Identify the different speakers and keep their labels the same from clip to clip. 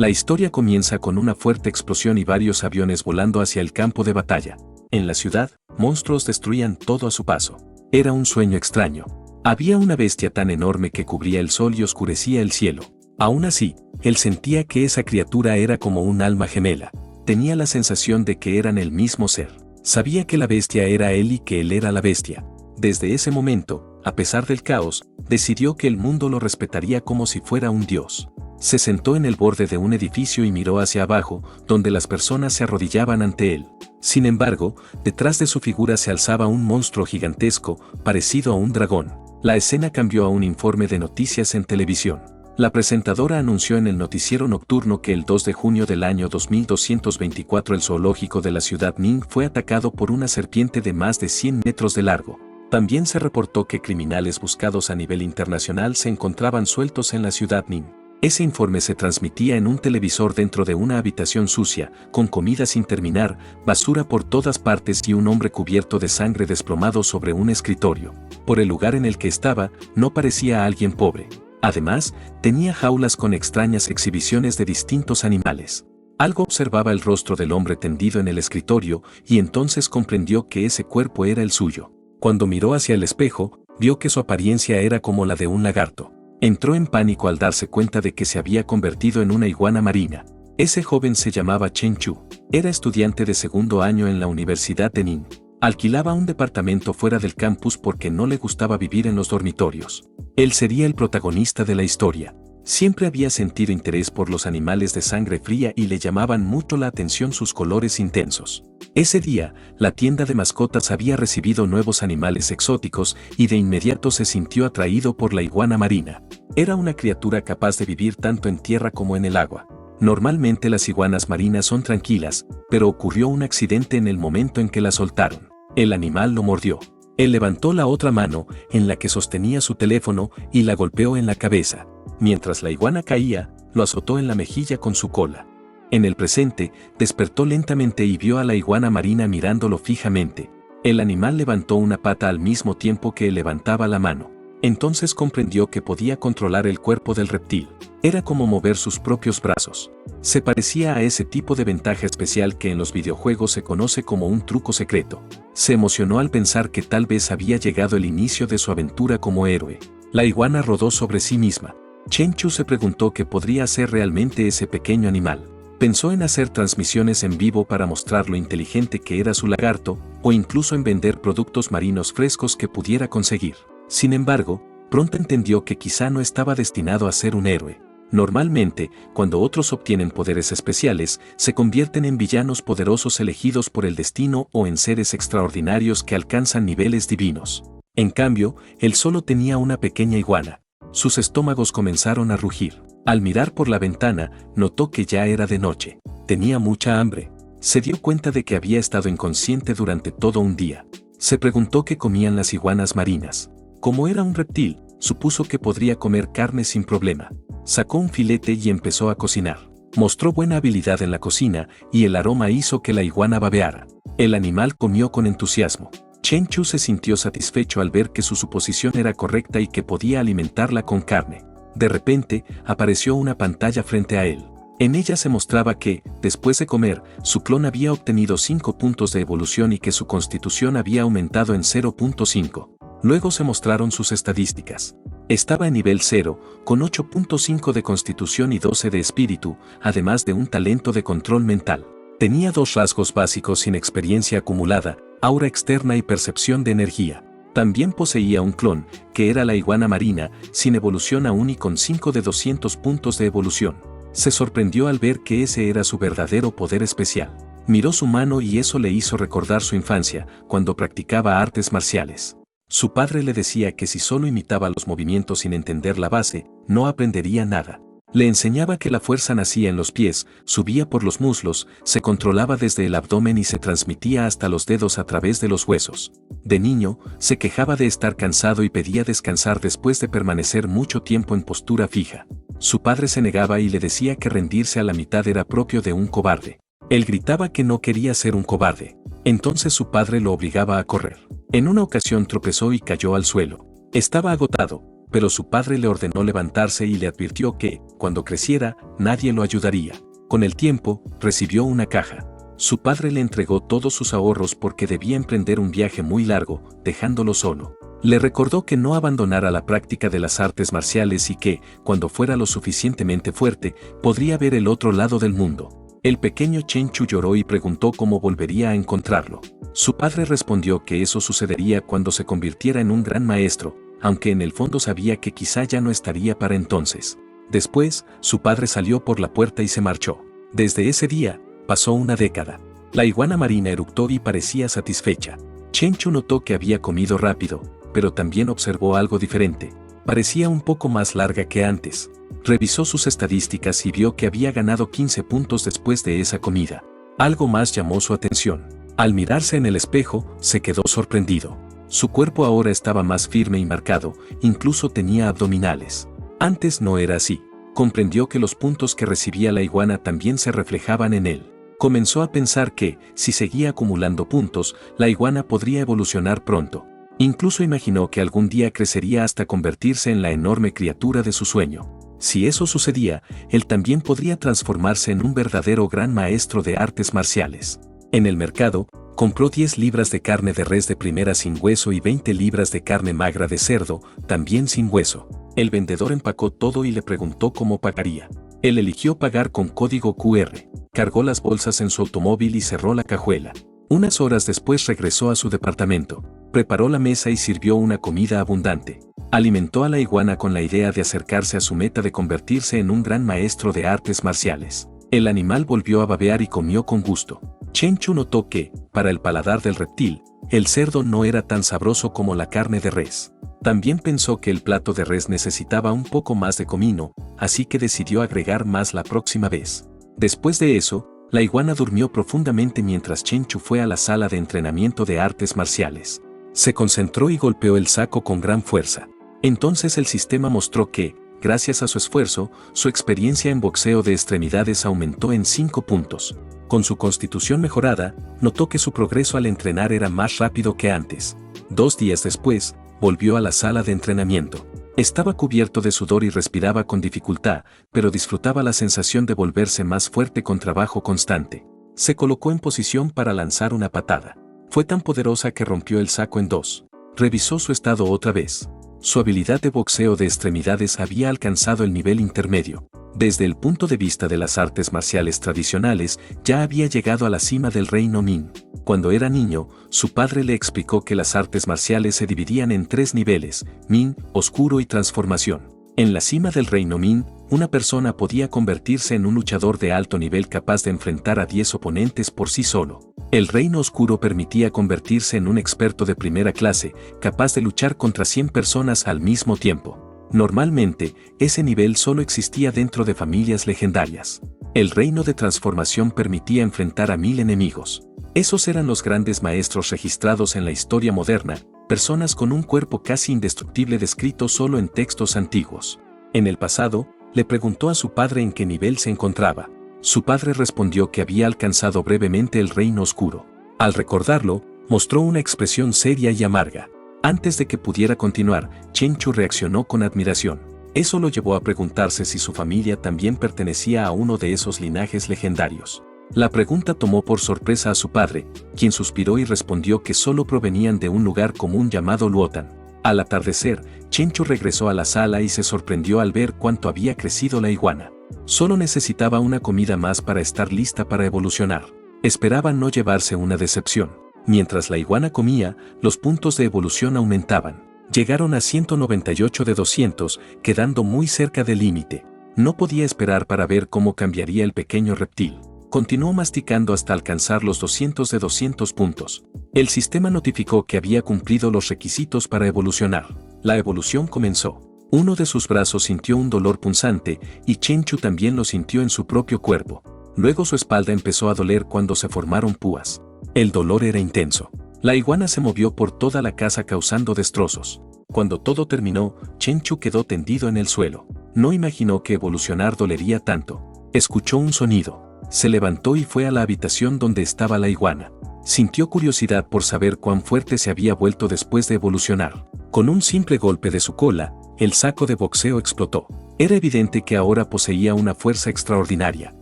Speaker 1: La historia comienza con una fuerte explosión y varios aviones volando hacia el campo de batalla. En la ciudad, monstruos destruían todo a su paso. Era un sueño extraño. Había una bestia tan enorme que cubría el sol y oscurecía el cielo. Aún así, él sentía que esa criatura era como un alma gemela. Tenía la sensación de que eran el mismo ser. Sabía que la bestia era él y que él era la bestia. Desde ese momento, a pesar del caos, decidió que el mundo lo respetaría como si fuera un dios. Se sentó en el borde de un edificio y miró hacia abajo, donde las personas se arrodillaban ante él. Sin embargo, detrás de su figura se alzaba un monstruo gigantesco, parecido a un dragón. La escena cambió a un informe de noticias en televisión. La presentadora anunció en el noticiero nocturno que el 2 de junio del año 2224 el zoológico de la ciudad Ning fue atacado por una serpiente de más de 100 metros de largo. También se reportó que criminales buscados a nivel internacional se encontraban sueltos en la ciudad Ning. Ese informe se transmitía en un televisor dentro de una habitación sucia, con comida sin terminar, basura por todas partes y un hombre cubierto de sangre desplomado sobre un escritorio. Por el lugar en el que estaba, no parecía alguien pobre. Además, tenía jaulas con extrañas exhibiciones de distintos animales. Algo observaba el rostro del hombre tendido en el escritorio y entonces comprendió que ese cuerpo era el suyo. Cuando miró hacia el espejo, vio que su apariencia era como la de un lagarto. Entró en pánico al darse cuenta de que se había convertido en una iguana marina. Ese joven se llamaba Chen Chu. Era estudiante de segundo año en la Universidad de Ning. Alquilaba un departamento fuera del campus porque no le gustaba vivir en los dormitorios. Él sería el protagonista de la historia. Siempre había sentido interés por los animales de sangre fría y le llamaban mucho la atención sus colores intensos. Ese día, la tienda de mascotas había recibido nuevos animales exóticos y de inmediato se sintió atraído por la iguana marina. Era una criatura capaz de vivir tanto en tierra como en el agua. Normalmente las iguanas marinas son tranquilas, pero ocurrió un accidente en el momento en que la soltaron. El animal lo mordió. Él levantó la otra mano, en la que sostenía su teléfono, y la golpeó en la cabeza. Mientras la iguana caía, lo azotó en la mejilla con su cola. En el presente, despertó lentamente y vio a la iguana marina mirándolo fijamente. El animal levantó una pata al mismo tiempo que levantaba la mano. Entonces comprendió que podía controlar el cuerpo del reptil. Era como mover sus propios brazos. Se parecía a ese tipo de ventaja especial que en los videojuegos se conoce como un truco secreto. Se emocionó al pensar que tal vez había llegado el inicio de su aventura como héroe. La iguana rodó sobre sí misma. Chen Chu se preguntó qué podría ser realmente ese pequeño animal. Pensó en hacer transmisiones en vivo para mostrar lo inteligente que era su lagarto, o incluso en vender productos marinos frescos que pudiera conseguir. Sin embargo, pronto entendió que quizá no estaba destinado a ser un héroe. Normalmente, cuando otros obtienen poderes especiales, se convierten en villanos poderosos elegidos por el destino o en seres extraordinarios que alcanzan niveles divinos. En cambio, él solo tenía una pequeña iguana. Sus estómagos comenzaron a rugir. Al mirar por la ventana, notó que ya era de noche. Tenía mucha hambre. Se dio cuenta de que había estado inconsciente durante todo un día. Se preguntó qué comían las iguanas marinas. Como era un reptil, supuso que podría comer carne sin problema. Sacó un filete y empezó a cocinar. Mostró buena habilidad en la cocina y el aroma hizo que la iguana babeara. El animal comió con entusiasmo. Chen Chu se sintió satisfecho al ver que su suposición era correcta y que podía alimentarla con carne. De repente, apareció una pantalla frente a él. En ella se mostraba que, después de comer, su clon había obtenido 5 puntos de evolución y que su constitución había aumentado en 0.5. Luego se mostraron sus estadísticas. Estaba en nivel 0, con 8.5 de constitución y 12 de espíritu, además de un talento de control mental. Tenía 2 rasgos básicos sin experiencia acumulada, aura externa y percepción de energía. También poseía un clon, que era la iguana marina, sin evolución aún y con 5 de 200 puntos de evolución. Se sorprendió al ver que ese era su verdadero poder especial. Miró su mano y eso le hizo recordar su infancia, cuando practicaba artes marciales. Su padre le decía que si solo imitaba los movimientos sin entender la base, no aprendería nada. Le enseñaba que la fuerza nacía en los pies, subía por los muslos, se controlaba desde el abdomen y se transmitía hasta los dedos a través de los huesos. De niño, se quejaba de estar cansado y pedía descansar después de permanecer mucho tiempo en postura fija. Su padre se negaba y le decía que rendirse a la mitad era propio de un cobarde. Él gritaba que no quería ser un cobarde. Entonces su padre lo obligaba a correr. En una ocasión tropezó y cayó al suelo. Estaba agotado, pero su padre le ordenó levantarse y le advirtió que, cuando creciera, nadie lo ayudaría. Con el tiempo, recibió una caja. Su padre le entregó todos sus ahorros porque debía emprender un viaje muy largo, dejándolo solo. Le recordó que no abandonara la práctica de las artes marciales y que, cuando fuera lo suficientemente fuerte, podría ver el otro lado del mundo. El pequeño Chen Chu lloró y preguntó cómo volvería a encontrarlo. Su padre respondió que eso sucedería cuando se convirtiera en un gran maestro, aunque en el fondo sabía que quizá ya no estaría para entonces. Después, su padre salió por la puerta y se marchó. Desde ese día, pasó una década. La iguana marina eructó y parecía satisfecha. Chen Chu notó que había comido rápido, pero también observó algo diferente. Parecía un poco más larga que antes. Revisó sus estadísticas y vio que había ganado 15 puntos después de esa comida. Algo más llamó su atención. Al mirarse en el espejo, se quedó sorprendido. Su cuerpo ahora estaba más firme y marcado, incluso tenía abdominales. Antes no era así. Comprendió que los puntos que recibía la iguana también se reflejaban en él. Comenzó a pensar que, si seguía acumulando puntos, la iguana podría evolucionar pronto. Incluso imaginó que algún día crecería hasta convertirse en la enorme criatura de su sueño. Si eso sucedía, él también podría transformarse en un verdadero gran maestro de artes marciales. En el mercado, compró 10 libras de carne de res de primera sin hueso y 20 libras de carne magra de cerdo, también sin hueso. El vendedor empacó todo y le preguntó cómo pagaría. Él eligió pagar con código QR. Cargó las bolsas en su automóvil y cerró la cajuela. Unas horas después regresó a su departamento. Preparó la mesa y sirvió una comida abundante. Alimentó a la iguana con la idea de acercarse a su meta de convertirse en un gran maestro de artes marciales. El animal volvió a babear y comió con gusto. Chen Chu notó que, para el paladar del reptil, el cerdo no era tan sabroso como la carne de res. También pensó que el plato de res necesitaba un poco más de comino, así que decidió agregar más la próxima vez. Después de eso, la iguana durmió profundamente mientras Chen Chu fue a la sala de entrenamiento de artes marciales. Se concentró y golpeó el saco con gran fuerza. Entonces el sistema mostró que, gracias a su esfuerzo, su experiencia en boxeo de extremidades aumentó en 5 puntos. Con su constitución mejorada, notó que su progreso al entrenar era más rápido que antes. 2 días después, volvió a la sala de entrenamiento. Estaba cubierto de sudor y respiraba con dificultad, pero disfrutaba la sensación de volverse más fuerte con trabajo constante. Se colocó en posición para lanzar una patada. Fue tan poderosa que rompió el saco en 2. Revisó su estado otra vez. Su habilidad de boxeo de extremidades había alcanzado el nivel intermedio. Desde el punto de vista de las artes marciales tradicionales, ya había llegado a la cima del reino Min. Cuando era niño, su padre le explicó que las artes marciales se dividían en 3 niveles: Min, oscuro y transformación. En la cima del reino Min, una persona podía convertirse en un luchador de alto nivel capaz de enfrentar a 10 oponentes por sí solo. El reino oscuro permitía convertirse en un experto de primera clase, capaz de luchar contra 100 personas al mismo tiempo. Normalmente, ese nivel solo existía dentro de familias legendarias. El reino de transformación permitía enfrentar a 1000 enemigos. Esos eran los grandes maestros registrados en la historia moderna, personas con un cuerpo casi indestructible descrito solo en textos antiguos. En el pasado, le preguntó a su padre en qué nivel se encontraba. Su padre respondió que había alcanzado brevemente el reino oscuro. Al recordarlo, mostró una expresión seria y amarga. Antes de que pudiera continuar, Chen Chu reaccionó con admiración. Eso lo llevó a preguntarse si su familia también pertenecía a uno de esos linajes legendarios. La pregunta tomó por sorpresa a su padre, quien suspiró y respondió que solo provenían de un lugar común llamado Luotan. Al atardecer, Chen Chu regresó a la sala y se sorprendió al ver cuánto había crecido la iguana. Solo necesitaba una comida más para estar lista para evolucionar. Esperaba no llevarse una decepción. Mientras la iguana comía, los puntos de evolución aumentaban. Llegaron a 198 de 200, quedando muy cerca del límite. No podía esperar para ver cómo cambiaría el pequeño reptil. Continuó masticando hasta alcanzar los 200 de 200 puntos. El sistema notificó que había cumplido los requisitos para evolucionar. La evolución comenzó. Uno de sus brazos sintió un dolor punzante y Chen Chu también lo sintió en su propio cuerpo. Luego su espalda empezó a doler cuando se formaron púas. El dolor era intenso. La iguana se movió por toda la casa causando destrozos. Cuando todo terminó, Chen Chu quedó tendido en el suelo. No imaginó que evolucionar dolería tanto. Escuchó un sonido. Se levantó y fue a la habitación donde estaba la iguana. Sintió curiosidad por saber cuán fuerte se había vuelto después de evolucionar. Con un simple golpe de su cola, el saco de boxeo explotó. Era evidente que ahora poseía una fuerza extraordinaria.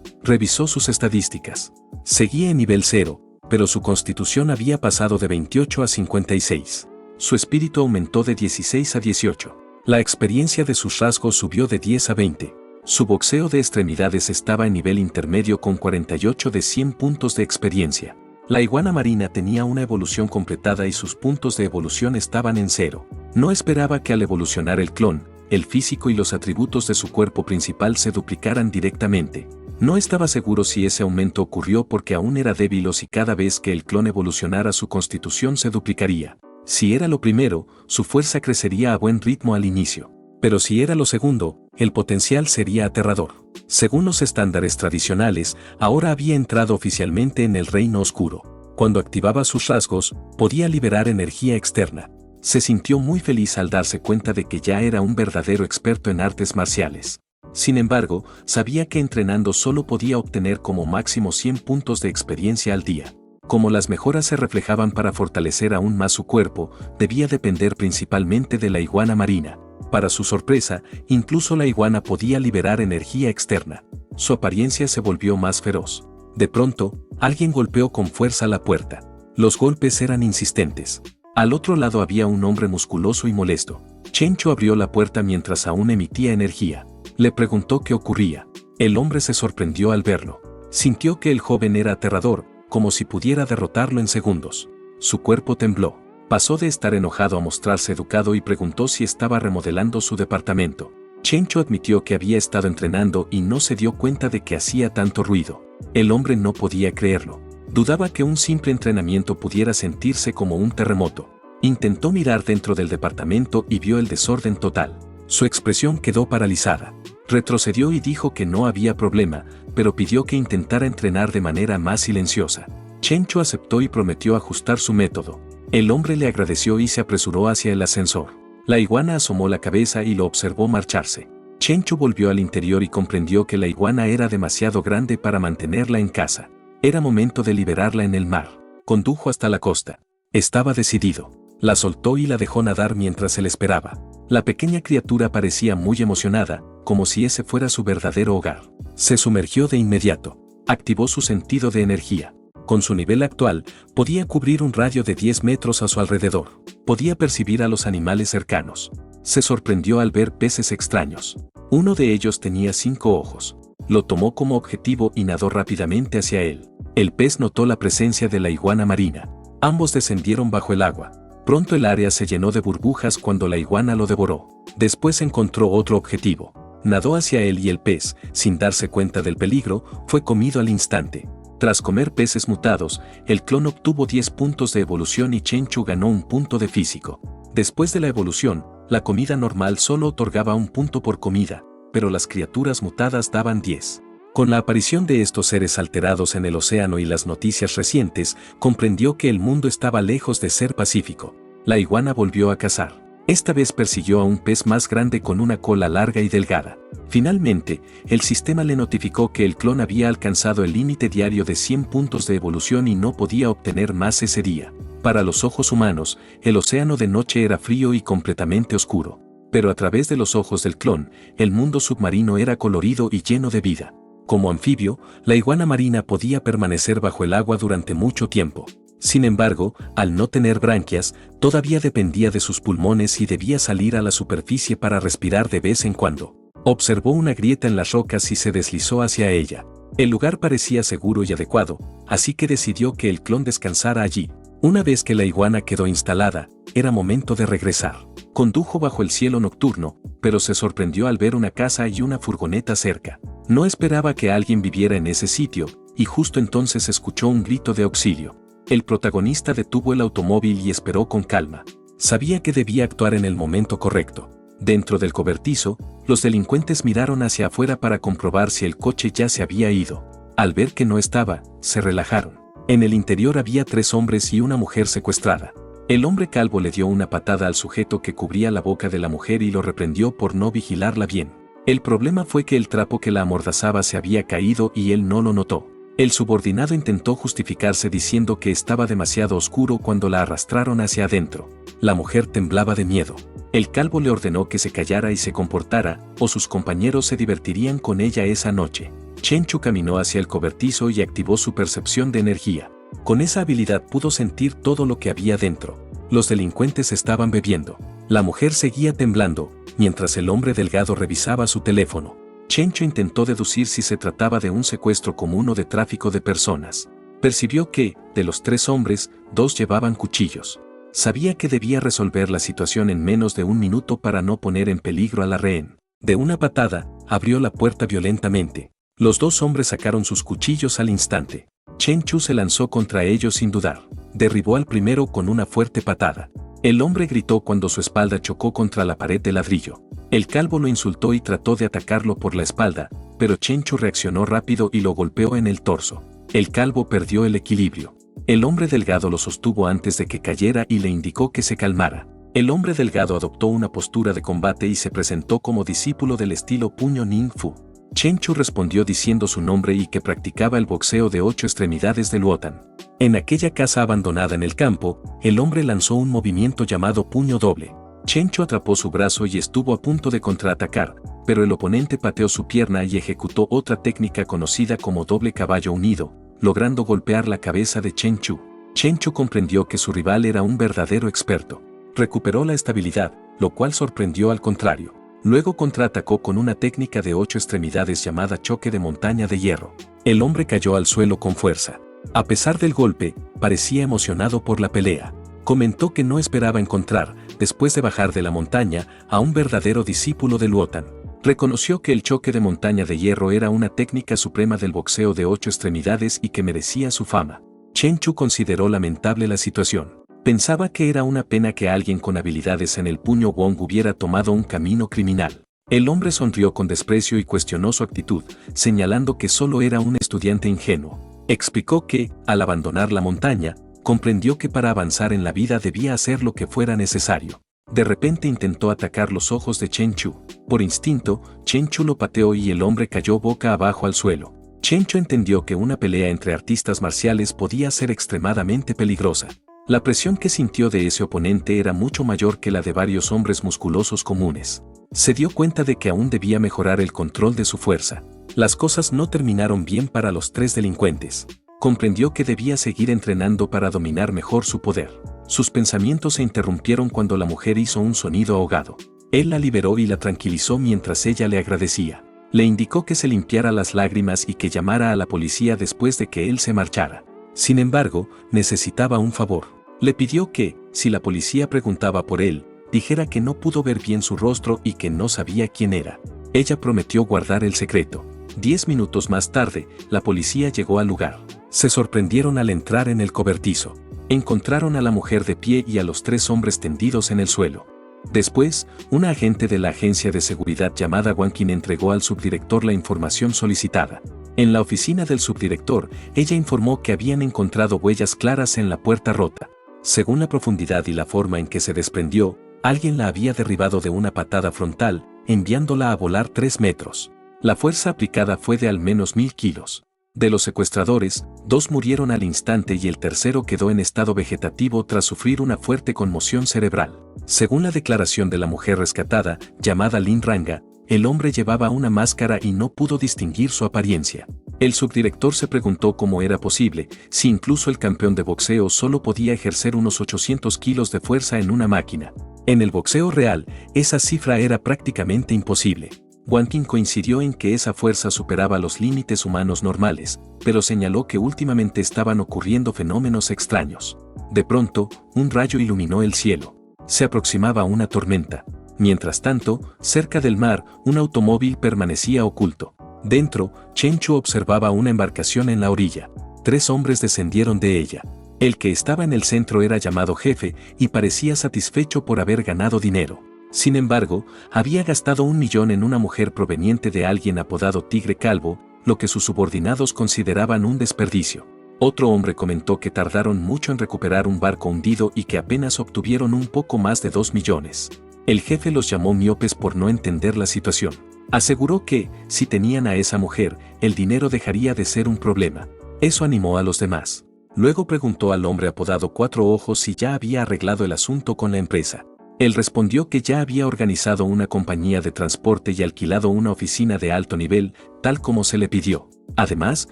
Speaker 1: Revisó sus estadísticas. Seguía en nivel 0, pero su constitución había pasado de 28 a 56. Su espíritu aumentó de 16 a 18. La experiencia de sus rasgos subió de 10 a 20. Su boxeo de extremidades estaba en nivel intermedio con 48 de 100 puntos de experiencia. La iguana marina tenía una evolución completada y sus puntos de evolución estaban en 0. No esperaba que al evolucionar el clon, el físico y los atributos de su cuerpo principal se duplicaran directamente. No estaba seguro si ese aumento ocurrió porque aún era débil o si cada vez que el clon evolucionara su constitución se duplicaría. Si era lo primero, su fuerza crecería a buen ritmo al inicio. Pero si era lo segundo, el potencial sería aterrador. Según los estándares tradicionales, ahora había entrado oficialmente en el reino oscuro. Cuando activaba sus rasgos, podía liberar energía externa. Se sintió muy feliz al darse cuenta de que ya era un verdadero experto en artes marciales. Sin embargo, sabía que entrenando solo podía obtener como máximo 100 puntos de experiencia al día. Como las mejoras se reflejaban para fortalecer aún más su cuerpo, debía depender principalmente de la iguana marina. Para su sorpresa, incluso la iguana podía liberar energía externa. Su apariencia se volvió más feroz. De pronto, alguien golpeó con fuerza la puerta. Los golpes eran insistentes. Al otro lado había un hombre musculoso y molesto. Chencho abrió la puerta mientras aún emitía energía. Le preguntó qué ocurría. El hombre se sorprendió al verlo. Sintió que el joven era aterrador, como si pudiera derrotarlo en segundos. Su cuerpo tembló. Pasó de estar enojado a mostrarse educado y preguntó si estaba remodelando su departamento. Chencho admitió que había estado entrenando y no se dio cuenta de que hacía tanto ruido. El hombre no podía creerlo. Dudaba que un simple entrenamiento pudiera sentirse como un terremoto. Intentó mirar dentro del departamento y vio el desorden total. Su expresión quedó paralizada. Retrocedió y dijo que no había problema, pero pidió que intentara entrenar de manera más silenciosa. Chencho aceptó y prometió ajustar su método. El hombre le agradeció y se apresuró hacia el ascensor. La iguana asomó la cabeza y lo observó marcharse. Chencho volvió al interior y comprendió que la iguana era demasiado grande para mantenerla en casa. Era momento de liberarla en el mar. Condujo hasta la costa. Estaba decidido. La soltó y la dejó nadar mientras él esperaba. La pequeña criatura parecía muy emocionada, como si ese fuera su verdadero hogar. Se sumergió de inmediato. Activó su sentido de energía. Con su nivel actual, podía cubrir un radio de 10 metros a su alrededor. Podía percibir a los animales cercanos. Se sorprendió al ver peces extraños. Uno de ellos tenía 5 ojos. Lo tomó como objetivo y nadó rápidamente hacia él. El pez notó la presencia de la iguana marina. Ambos descendieron bajo el agua. Pronto el área se llenó de burbujas cuando la iguana lo devoró. Después encontró otro objetivo. Nadó hacia él y el pez, sin darse cuenta del peligro, fue comido al instante. Tras comer peces mutados, el clon obtuvo 10 puntos de evolución y Chencho ganó un punto de físico. Después de la evolución, la comida normal solo otorgaba un punto por comida, pero las criaturas mutadas daban 10. Con la aparición de estos seres alterados en el océano y las noticias recientes, comprendió que el mundo estaba lejos de ser pacífico. La iguana volvió a cazar. Esta vez persiguió a un pez más grande con una cola larga y delgada. Finalmente, el sistema le notificó que el clon había alcanzado el límite diario de 100 puntos de evolución y no podía obtener más ese día. Para los ojos humanos, el océano de noche era frío y completamente oscuro. Pero a través de los ojos del clon, el mundo submarino era colorido y lleno de vida. Como anfibio, la iguana marina podía permanecer bajo el agua durante mucho tiempo. Sin embargo, al no tener branquias, todavía dependía de sus pulmones y debía salir a la superficie para respirar de vez en cuando. Observó una grieta en las rocas y se deslizó hacia ella. El lugar parecía seguro y adecuado, así que decidió que el clon descansara allí. Una vez que la iguana quedó instalada, era momento de regresar. Condujo bajo el cielo nocturno, pero se sorprendió al ver una casa y una furgoneta cerca. No esperaba que alguien viviera en ese sitio, y justo entonces escuchó un grito de auxilio. El protagonista detuvo el automóvil y esperó con calma. Sabía que debía actuar en el momento correcto. Dentro del cobertizo, los delincuentes miraron hacia afuera para comprobar si el coche ya se había ido. Al ver que no estaba, se relajaron. En el interior había 3 hombres y una mujer secuestrada. El hombre calvo le dio una patada al sujeto que cubría la boca de la mujer y lo reprendió por no vigilarla bien. El problema fue que el trapo que la amordazaba se había caído y él no lo notó. El subordinado intentó justificarse diciendo que estaba demasiado oscuro cuando la arrastraron hacia adentro. La mujer temblaba de miedo. El calvo le ordenó que se callara y se comportara, o sus compañeros se divertirían con ella esa noche. Chenchu caminó hacia el cobertizo y activó su percepción de energía. Con esa habilidad pudo sentir todo lo que había dentro. Los delincuentes estaban bebiendo. La mujer seguía temblando, mientras el hombre delgado revisaba su teléfono. Chenchu intentó deducir si se trataba de un secuestro común o de tráfico de personas. Percibió que, de los 3 hombres, 2 llevaban cuchillos. Sabía que debía resolver la situación en menos de 1 minuto para no poner en peligro a la rehén. De una patada, abrió la puerta violentamente. Los 2 hombres sacaron sus cuchillos al instante. Chenchu se lanzó contra ellos sin dudar. Derribó al primero con una fuerte patada. El hombre gritó cuando su espalda chocó contra la pared de ladrillo. El calvo lo insultó y trató de atacarlo por la espalda, pero Chenchu reaccionó rápido y lo golpeó en el torso. El calvo perdió el equilibrio. El hombre delgado lo sostuvo antes de que cayera y le indicó que se calmara. El hombre delgado adoptó una postura de combate y se presentó como discípulo del estilo puño Ning Fu. Chenchu respondió diciendo su nombre y que practicaba el boxeo de 8 extremidades de Luotan. En aquella casa abandonada en el campo, el hombre lanzó un movimiento llamado puño doble. Chenchu atrapó su brazo y estuvo a punto de contraatacar, pero el oponente pateó su pierna y ejecutó otra técnica conocida como doble caballo unido, logrando golpear la cabeza de Chenchu. Chenchu comprendió que su rival era un verdadero experto. Recuperó la estabilidad, lo cual sorprendió al contrario. Luego contraatacó con una técnica de 8 extremidades llamada choque de montaña de hierro. El hombre cayó al suelo con fuerza. A pesar del golpe, parecía emocionado por la pelea. Comentó que no esperaba encontrar, después de bajar de la montaña, a un verdadero discípulo de Luotan. Reconoció que el choque de montaña de hierro era una técnica suprema del boxeo de 8 extremidades y que merecía su fama. Chenchu consideró lamentable la situación. Pensaba que era una pena que alguien con habilidades en el puño Wong hubiera tomado un camino criminal. El hombre sonrió con desprecio y cuestionó su actitud, señalando que solo era un estudiante ingenuo. Explicó que, al abandonar la montaña, comprendió que para avanzar en la vida debía hacer lo que fuera necesario. De repente intentó atacar los ojos de Chenchu. Por instinto, Chenchu lo pateó y el hombre cayó boca abajo al suelo. Chenchu entendió que una pelea entre artistas marciales podía ser extremadamente peligrosa. La presión que sintió de ese oponente era mucho mayor que la de varios hombres musculosos comunes. Se dio cuenta de que aún debía mejorar el control de su fuerza. Las cosas no terminaron bien para los 3 delincuentes. Comprendió que debía seguir entrenando para dominar mejor su poder. Sus pensamientos se interrumpieron cuando la mujer hizo un sonido ahogado. Él la liberó y la tranquilizó mientras ella le agradecía. Le indicó que se limpiara las lágrimas y que llamara a la policía después de que él se marchara. Sin embargo, necesitaba un favor. Le pidió que, si la policía preguntaba por él, dijera que no pudo ver bien su rostro y que no sabía quién era. Ella prometió guardar el secreto. 10 minutos más tarde, la policía llegó al lugar. Se sorprendieron al entrar en el cobertizo. Encontraron a la mujer de pie y a los 3 hombres tendidos en el suelo. Después, una agente de la agencia de seguridad llamada Wang Qin entregó al subdirector la información solicitada. En la oficina del subdirector, ella informó que habían encontrado huellas claras en la puerta rota. Según la profundidad y la forma en que se desprendió, alguien la había derribado de una patada frontal, enviándola a volar 3 metros. La fuerza aplicada fue de al menos 1000 kilos. De los secuestradores, 2 murieron al instante y el tercero quedó en estado vegetativo tras sufrir una fuerte conmoción cerebral. Según la declaración de la mujer rescatada, llamada Lin Ranga, el hombre llevaba una máscara y no pudo distinguir su apariencia. El subdirector se preguntó cómo era posible, si incluso el campeón de boxeo solo podía ejercer unos 800 kilos de fuerza en una máquina. En el boxeo real, esa cifra era prácticamente imposible. Wang Qin coincidió en que esa fuerza superaba los límites humanos normales, pero señaló que últimamente estaban ocurriendo fenómenos extraños. De pronto, un rayo iluminó el cielo. Se aproximaba una tormenta. Mientras tanto, cerca del mar, un automóvil permanecía oculto. Dentro, Chenchu observaba una embarcación en la orilla. 3 hombres descendieron de ella. El que estaba en el centro era llamado jefe y parecía satisfecho por haber ganado dinero. Sin embargo, había gastado 1 millón en una mujer proveniente de alguien apodado Tigre Calvo, lo que sus subordinados consideraban un desperdicio. Otro hombre comentó que tardaron mucho en recuperar un barco hundido y que apenas obtuvieron un poco más de 2 millones. El jefe los llamó miopes por no entender la situación. Aseguró que, si tenían a esa mujer, el dinero dejaría de ser un problema. Eso animó a los demás. Luego preguntó al hombre apodado Cuatro Ojos si ya había arreglado el asunto con la empresa. Él respondió que ya había organizado una compañía de transporte y alquilado una oficina de alto nivel, tal como se le pidió. Además,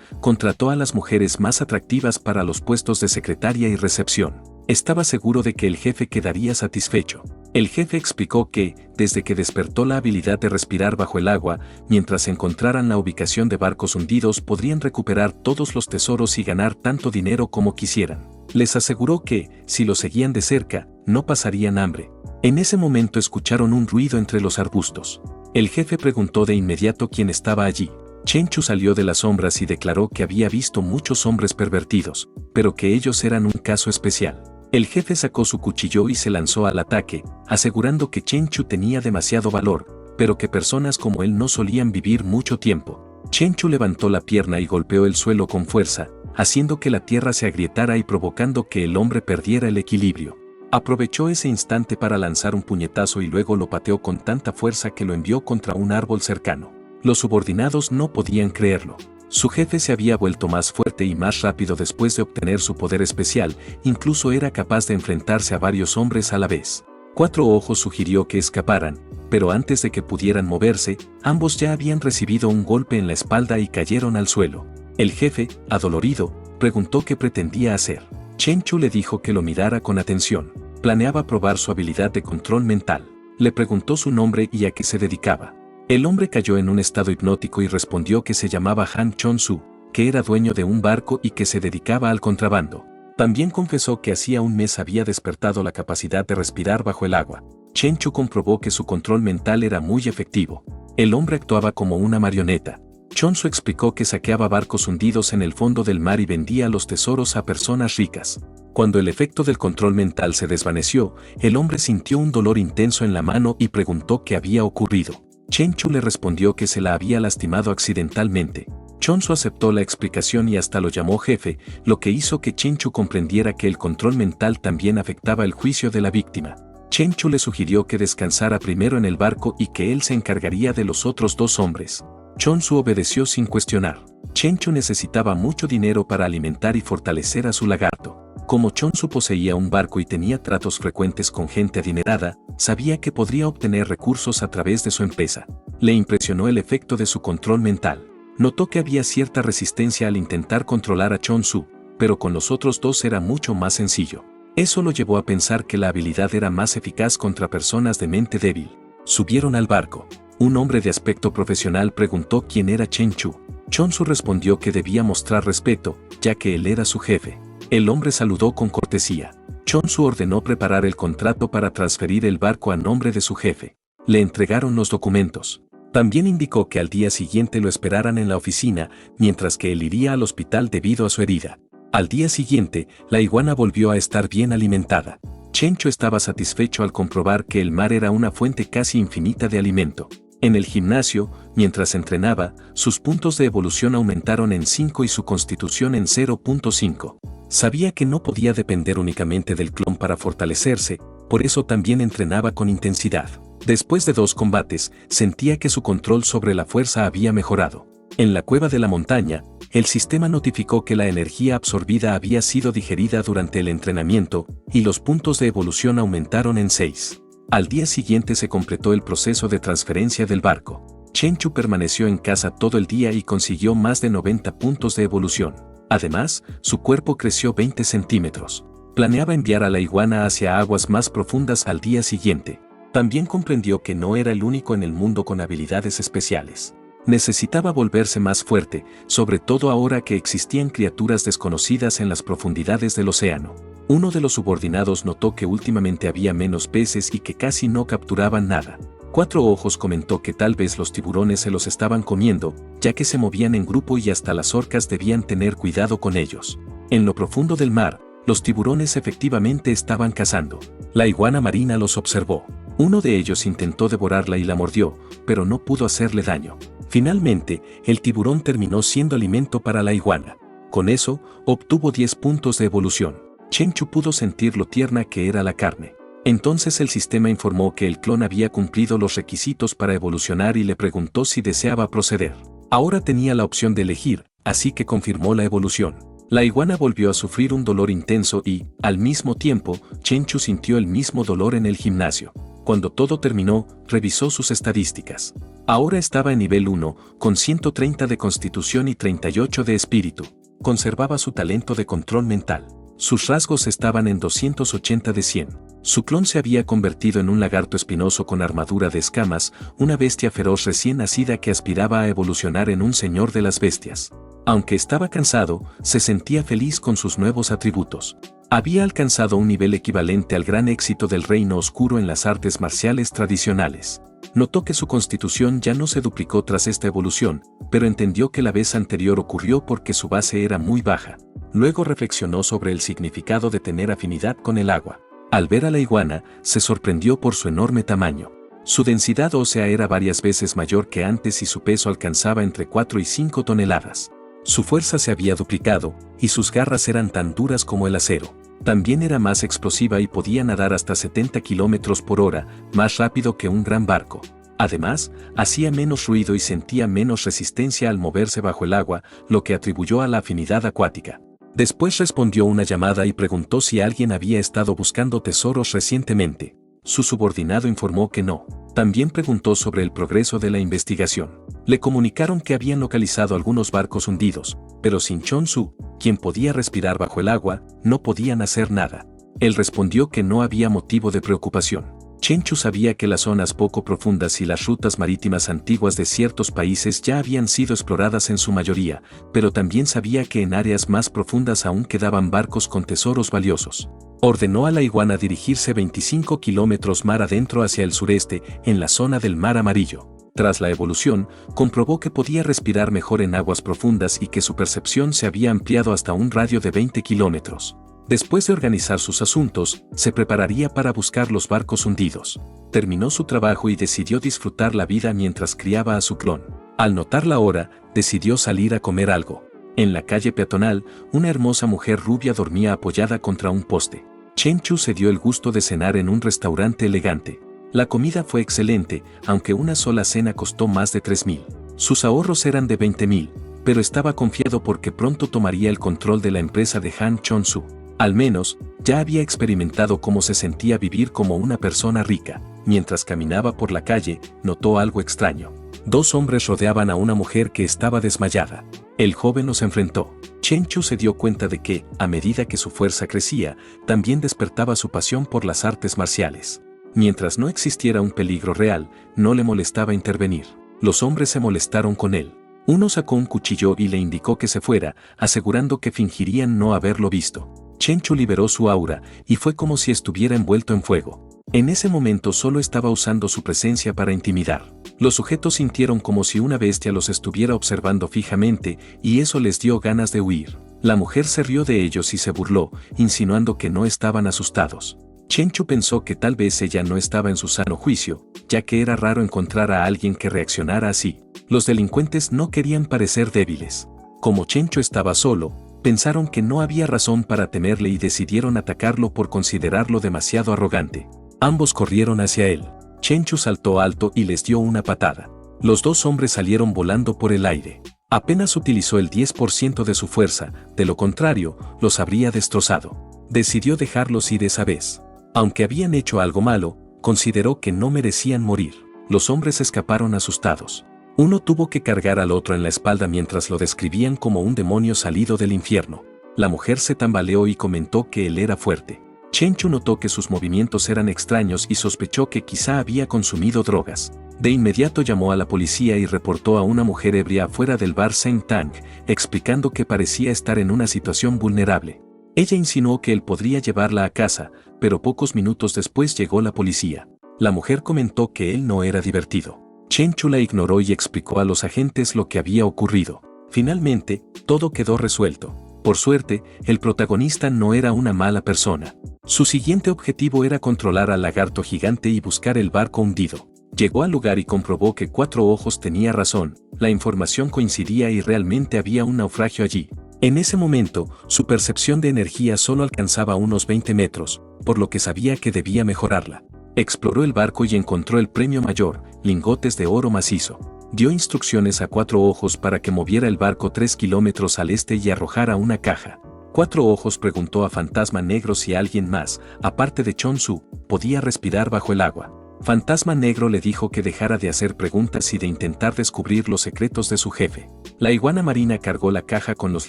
Speaker 1: contrató a las mujeres más atractivas para los puestos de secretaria y recepción. Estaba seguro de que el jefe quedaría satisfecho. El jefe explicó que, desde que despertó la habilidad de respirar bajo el agua, mientras encontraran la ubicación de barcos hundidos podrían recuperar todos los tesoros y ganar tanto dinero como quisieran. Les aseguró que, si lo seguían de cerca, no pasarían hambre. En ese momento escucharon un ruido entre los arbustos. El jefe preguntó de inmediato quién estaba allí. Chenchu salió de las sombras y declaró que había visto muchos hombres pervertidos, pero que ellos eran un caso especial. El jefe sacó su cuchillo y se lanzó al ataque, asegurando que Chenchu tenía demasiado valor, pero que personas como él no solían vivir mucho tiempo. Chenchu levantó la pierna y golpeó el suelo con fuerza, haciendo que la tierra se agrietara y provocando que el hombre perdiera el equilibrio. Aprovechó ese instante para lanzar un puñetazo y luego lo pateó con tanta fuerza que lo envió contra un árbol cercano. Los subordinados no podían creerlo. Su jefe se había vuelto más fuerte y más rápido después de obtener su poder especial, incluso era capaz de enfrentarse a varios hombres a la vez. Cuatro Ojos sugirió que escaparan, pero antes de que pudieran moverse, ambos ya habían recibido un golpe en la espalda y cayeron al suelo. El jefe, adolorido, preguntó qué pretendía hacer. Chenchu le dijo que lo mirara con atención. Planeaba probar su habilidad de control mental. Le preguntó su nombre y a qué se dedicaba. El hombre cayó en un estado hipnótico y respondió que se llamaba Han Chon-su, que era dueño de un barco y que se dedicaba al contrabando. También confesó que hacía un mes había despertado la capacidad de respirar bajo el agua. Chenchu comprobó que su control mental era muy efectivo. El hombre actuaba como una marioneta. Chon-su explicó que saqueaba barcos hundidos en el fondo del mar y vendía los tesoros a personas ricas. Cuando el efecto del control mental se desvaneció, el hombre sintió un dolor intenso en la mano y preguntó qué había ocurrido. Chenchu le respondió que se la había lastimado accidentalmente. Chon-su aceptó la explicación y hasta lo llamó jefe, lo que hizo que Chenchu comprendiera que el control mental también afectaba el juicio de la víctima. Chenchu le sugirió que descansara primero en el barco y que él se encargaría de los otros dos hombres. Chon-su obedeció sin cuestionar. Chenchu necesitaba mucho dinero para alimentar y fortalecer a su lagarto. Como Chon-su poseía un barco y tenía tratos frecuentes con gente adinerada, sabía que podría obtener recursos a través de su empresa. Le impresionó el efecto de su control mental. Notó que había cierta resistencia al intentar controlar a Chon-su, pero con los otros dos era mucho más sencillo. Eso lo llevó a pensar que la habilidad era más eficaz contra personas de mente débil. Subieron al barco. Un hombre de aspecto profesional preguntó quién era Chenchu. Chon-su respondió que debía mostrar respeto, ya que él era su jefe. El hombre saludó con cortesía. Chon-su ordenó preparar el contrato para transferir el barco a nombre de su jefe. Le entregaron los documentos. También indicó que al día siguiente lo esperaran en la oficina, mientras que él iría al hospital debido a su herida. Al día siguiente, la iguana volvió a estar bien alimentada. Chenchu estaba satisfecho al comprobar que el mar era una fuente casi infinita de alimento. En el gimnasio, mientras entrenaba, sus puntos de evolución aumentaron en 5 y su constitución en 0.5. Sabía que no podía depender únicamente del clon para fortalecerse, por eso también entrenaba con intensidad. Después de 2 combates, sentía que su control sobre la fuerza había mejorado. En la cueva de la montaña, el sistema notificó que la energía absorbida había sido digerida durante el entrenamiento, y los puntos de evolución aumentaron en 6. Al día siguiente se completó el proceso de transferencia del barco. Chenchu permaneció en casa todo el día y consiguió más de 90 puntos de evolución. Además, su cuerpo creció 20 centímetros. Planeaba enviar a la iguana hacia aguas más profundas al día siguiente. También comprendió que no era el único en el mundo con habilidades especiales. Necesitaba volverse más fuerte, sobre todo ahora que existían criaturas desconocidas en las profundidades del océano. Uno de los subordinados notó que últimamente había menos peces y que casi no capturaban nada. Cuatro Ojos comentó que tal vez los tiburones se los estaban comiendo, ya que se movían en grupo y hasta las orcas debían tener cuidado con ellos. En lo profundo del mar, los tiburones efectivamente estaban cazando. La iguana marina los observó. Uno de ellos intentó devorarla y la mordió, pero no pudo hacerle daño. Finalmente, el tiburón terminó siendo alimento para la iguana. Con eso, obtuvo 10 puntos de evolución. Chenchu pudo sentir lo tierna que era la carne. Entonces el sistema informó que el clon había cumplido los requisitos para evolucionar y le preguntó si deseaba proceder. Ahora tenía la opción de elegir, así que confirmó la evolución. La iguana volvió a sufrir un dolor intenso y, al mismo tiempo, Chenchu sintió el mismo dolor en el gimnasio. Cuando todo terminó, revisó sus estadísticas. Ahora estaba en nivel 1, con 130 de constitución y 38 de espíritu. Conservaba su talento de control mental. Sus rasgos estaban en 280 de 100. Su clon se había convertido en un lagarto espinoso con armadura de escamas, una bestia feroz recién nacida que aspiraba a evolucionar en un señor de las bestias. Aunque estaba cansado, se sentía feliz con sus nuevos atributos. Había alcanzado un nivel equivalente al gran éxito del reino oscuro en las artes marciales tradicionales. Notó que su constitución ya no se duplicó tras esta evolución, pero entendió que la vez anterior ocurrió porque su base era muy baja. Luego reflexionó sobre el significado de tener afinidad con el agua. Al ver a la iguana, se sorprendió por su enorme tamaño. Su densidad ósea era varias veces mayor que antes y su peso alcanzaba entre 4 y 5 toneladas. Su fuerza se había duplicado, y sus garras eran tan duras como el acero. También era más explosiva y podía nadar hasta 70 kilómetros por hora, más rápido que un gran barco. Además, hacía menos ruido y sentía menos resistencia al moverse bajo el agua, lo que atribuyó a la afinidad acuática. Después respondió una llamada y preguntó si alguien había estado buscando tesoros recientemente. Su subordinado informó que no. También preguntó sobre el progreso de la investigación. Le comunicaron que habían localizado algunos barcos hundidos, pero sin Chon-Su, quien podía respirar bajo el agua, no podían hacer nada. Él respondió que no había motivo de preocupación. Chenchu sabía que las zonas poco profundas y las rutas marítimas antiguas de ciertos países ya habían sido exploradas en su mayoría, pero también sabía que en áreas más profundas aún quedaban barcos con tesoros valiosos. Ordenó a la iguana dirigirse 25 kilómetros mar adentro hacia el sureste, en la zona del Mar Amarillo. Tras la evolución, comprobó que podía respirar mejor en aguas profundas y que su percepción se había ampliado hasta un radio de 20 kilómetros. Después de organizar sus asuntos, se prepararía para buscar los barcos hundidos. Terminó su trabajo y decidió disfrutar la vida mientras criaba a su clon. Al notar la hora, decidió salir a comer algo. En la calle peatonal, una hermosa mujer rubia dormía apoyada contra un poste. Chenchu se dio el gusto de cenar en un restaurante elegante. La comida fue excelente, aunque una sola cena costó más de 3.000. Sus ahorros eran de 20.000, pero estaba confiado porque pronto tomaría el control de la empresa de Han Chon-Su. Al menos, ya había experimentado cómo se sentía vivir como una persona rica. Mientras caminaba por la calle, notó algo extraño. Dos hombres rodeaban a una mujer que estaba desmayada. El joven los enfrentó. Chenchu se dio cuenta de que, a medida que su fuerza crecía, también despertaba su pasión por las artes marciales. Mientras no existiera un peligro real, no le molestaba intervenir. Los hombres se molestaron con él. Uno sacó un cuchillo y le indicó que se fuera, asegurando que fingirían no haberlo visto. Chenchu liberó su aura, y fue como si estuviera envuelto en fuego. En ese momento solo estaba usando su presencia para intimidar. Los sujetos sintieron como si una bestia los estuviera observando fijamente, y eso les dio ganas de huir. La mujer se rió de ellos y se burló, insinuando que no estaban asustados. Chenchu pensó que tal vez ella no estaba en su sano juicio, ya que era raro encontrar a alguien que reaccionara así. Los delincuentes no querían parecer débiles. Como Chenchu estaba solo, pensaron que no había razón para temerle y decidieron atacarlo por considerarlo demasiado arrogante. Ambos corrieron hacia él. Chenchu saltó alto y les dio una patada. Los dos hombres salieron volando por el aire. Apenas utilizó el 10% de su fuerza, de lo contrario, los habría destrozado. Decidió dejarlos ir esa vez. Aunque habían hecho algo malo, consideró que no merecían morir. Los hombres escaparon asustados. Uno tuvo que cargar al otro en la espalda mientras lo describían como un demonio salido del infierno. La mujer se tambaleó y comentó que él era fuerte. Chenchu notó que sus movimientos eran extraños y sospechó que quizá había consumido drogas. De inmediato llamó a la policía y reportó a una mujer ebria afuera del bar Saint Tang, explicando que parecía estar en una situación vulnerable. Ella insinuó que él podría llevarla a casa, pero pocos minutos después llegó la policía. La mujer comentó que él no era divertido. Chenchu la ignoró y explicó a los agentes lo que había ocurrido. Finalmente, todo quedó resuelto. Por suerte, el protagonista no era una mala persona. Su siguiente objetivo era controlar al lagarto gigante y buscar el barco hundido. Llegó al lugar y comprobó que Cuatro Ojos tenía razón, la información coincidía y realmente había un naufragio allí. En ese momento, su percepción de energía solo alcanzaba unos 20 metros, por lo que sabía que debía mejorarla. Exploró el barco y encontró el premio mayor, lingotes de oro macizo. Dio instrucciones a Cuatro Ojos para que moviera el barco 3 kilómetros al este y arrojara una caja. Cuatro Ojos preguntó a Fantasma Negro si alguien más, aparte de Chon-Su, podía respirar bajo el agua. Fantasma Negro le dijo que dejara de hacer preguntas y de intentar descubrir los secretos de su jefe. La iguana marina cargó la caja con los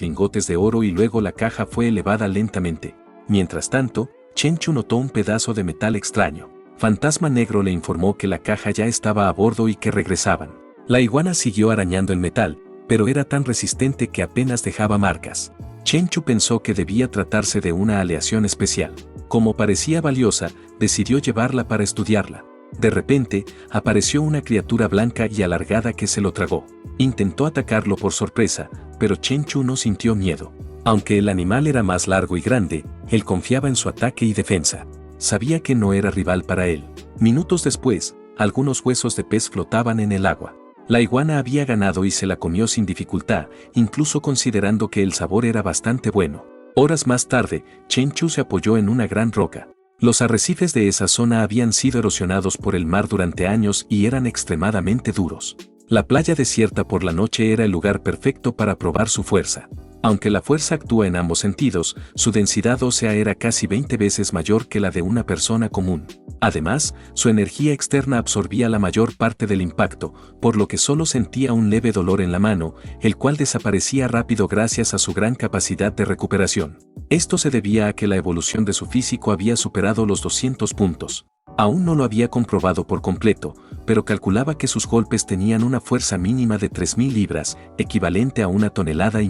Speaker 1: lingotes de oro y luego la caja fue elevada lentamente. Mientras tanto, Chenchu notó un pedazo de metal extraño. Fantasma Negro le informó que la caja ya estaba a bordo y que regresaban. La iguana siguió arañando el metal, pero era tan resistente que apenas dejaba marcas. Chenchu pensó que debía tratarse de una aleación especial. Como parecía valiosa, decidió llevarla para estudiarla. De repente, apareció una criatura blanca y alargada que se lo tragó. Intentó atacarlo por sorpresa, pero Chenchu no sintió miedo. Aunque el animal era más largo y grande, él confiaba en su ataque y defensa. Sabía que no era rival para él. Minutos después, algunos huesos de pez flotaban en el agua. La iguana había ganado y se la comió sin dificultad, incluso considerando que el sabor era bastante bueno. Horas más tarde, Chenchu se apoyó en una gran roca. Los arrecifes de esa zona habían sido erosionados por el mar durante años y eran extremadamente duros. La playa desierta por la noche era el lugar perfecto para probar su fuerza. Aunque la fuerza actúa en ambos sentidos, su densidad ósea era casi 20 veces mayor que la de una persona común. Además, su energía externa absorbía la mayor parte del impacto, por lo que solo sentía un leve dolor en la mano, el cual desaparecía rápido gracias a su gran capacidad de recuperación. Esto se debía a que la evolución de su físico había superado los 200 puntos. Aún no lo había comprobado por completo, pero calculaba que sus golpes tenían una fuerza mínima de 3.000 libras, equivalente a 1,5 toneladas.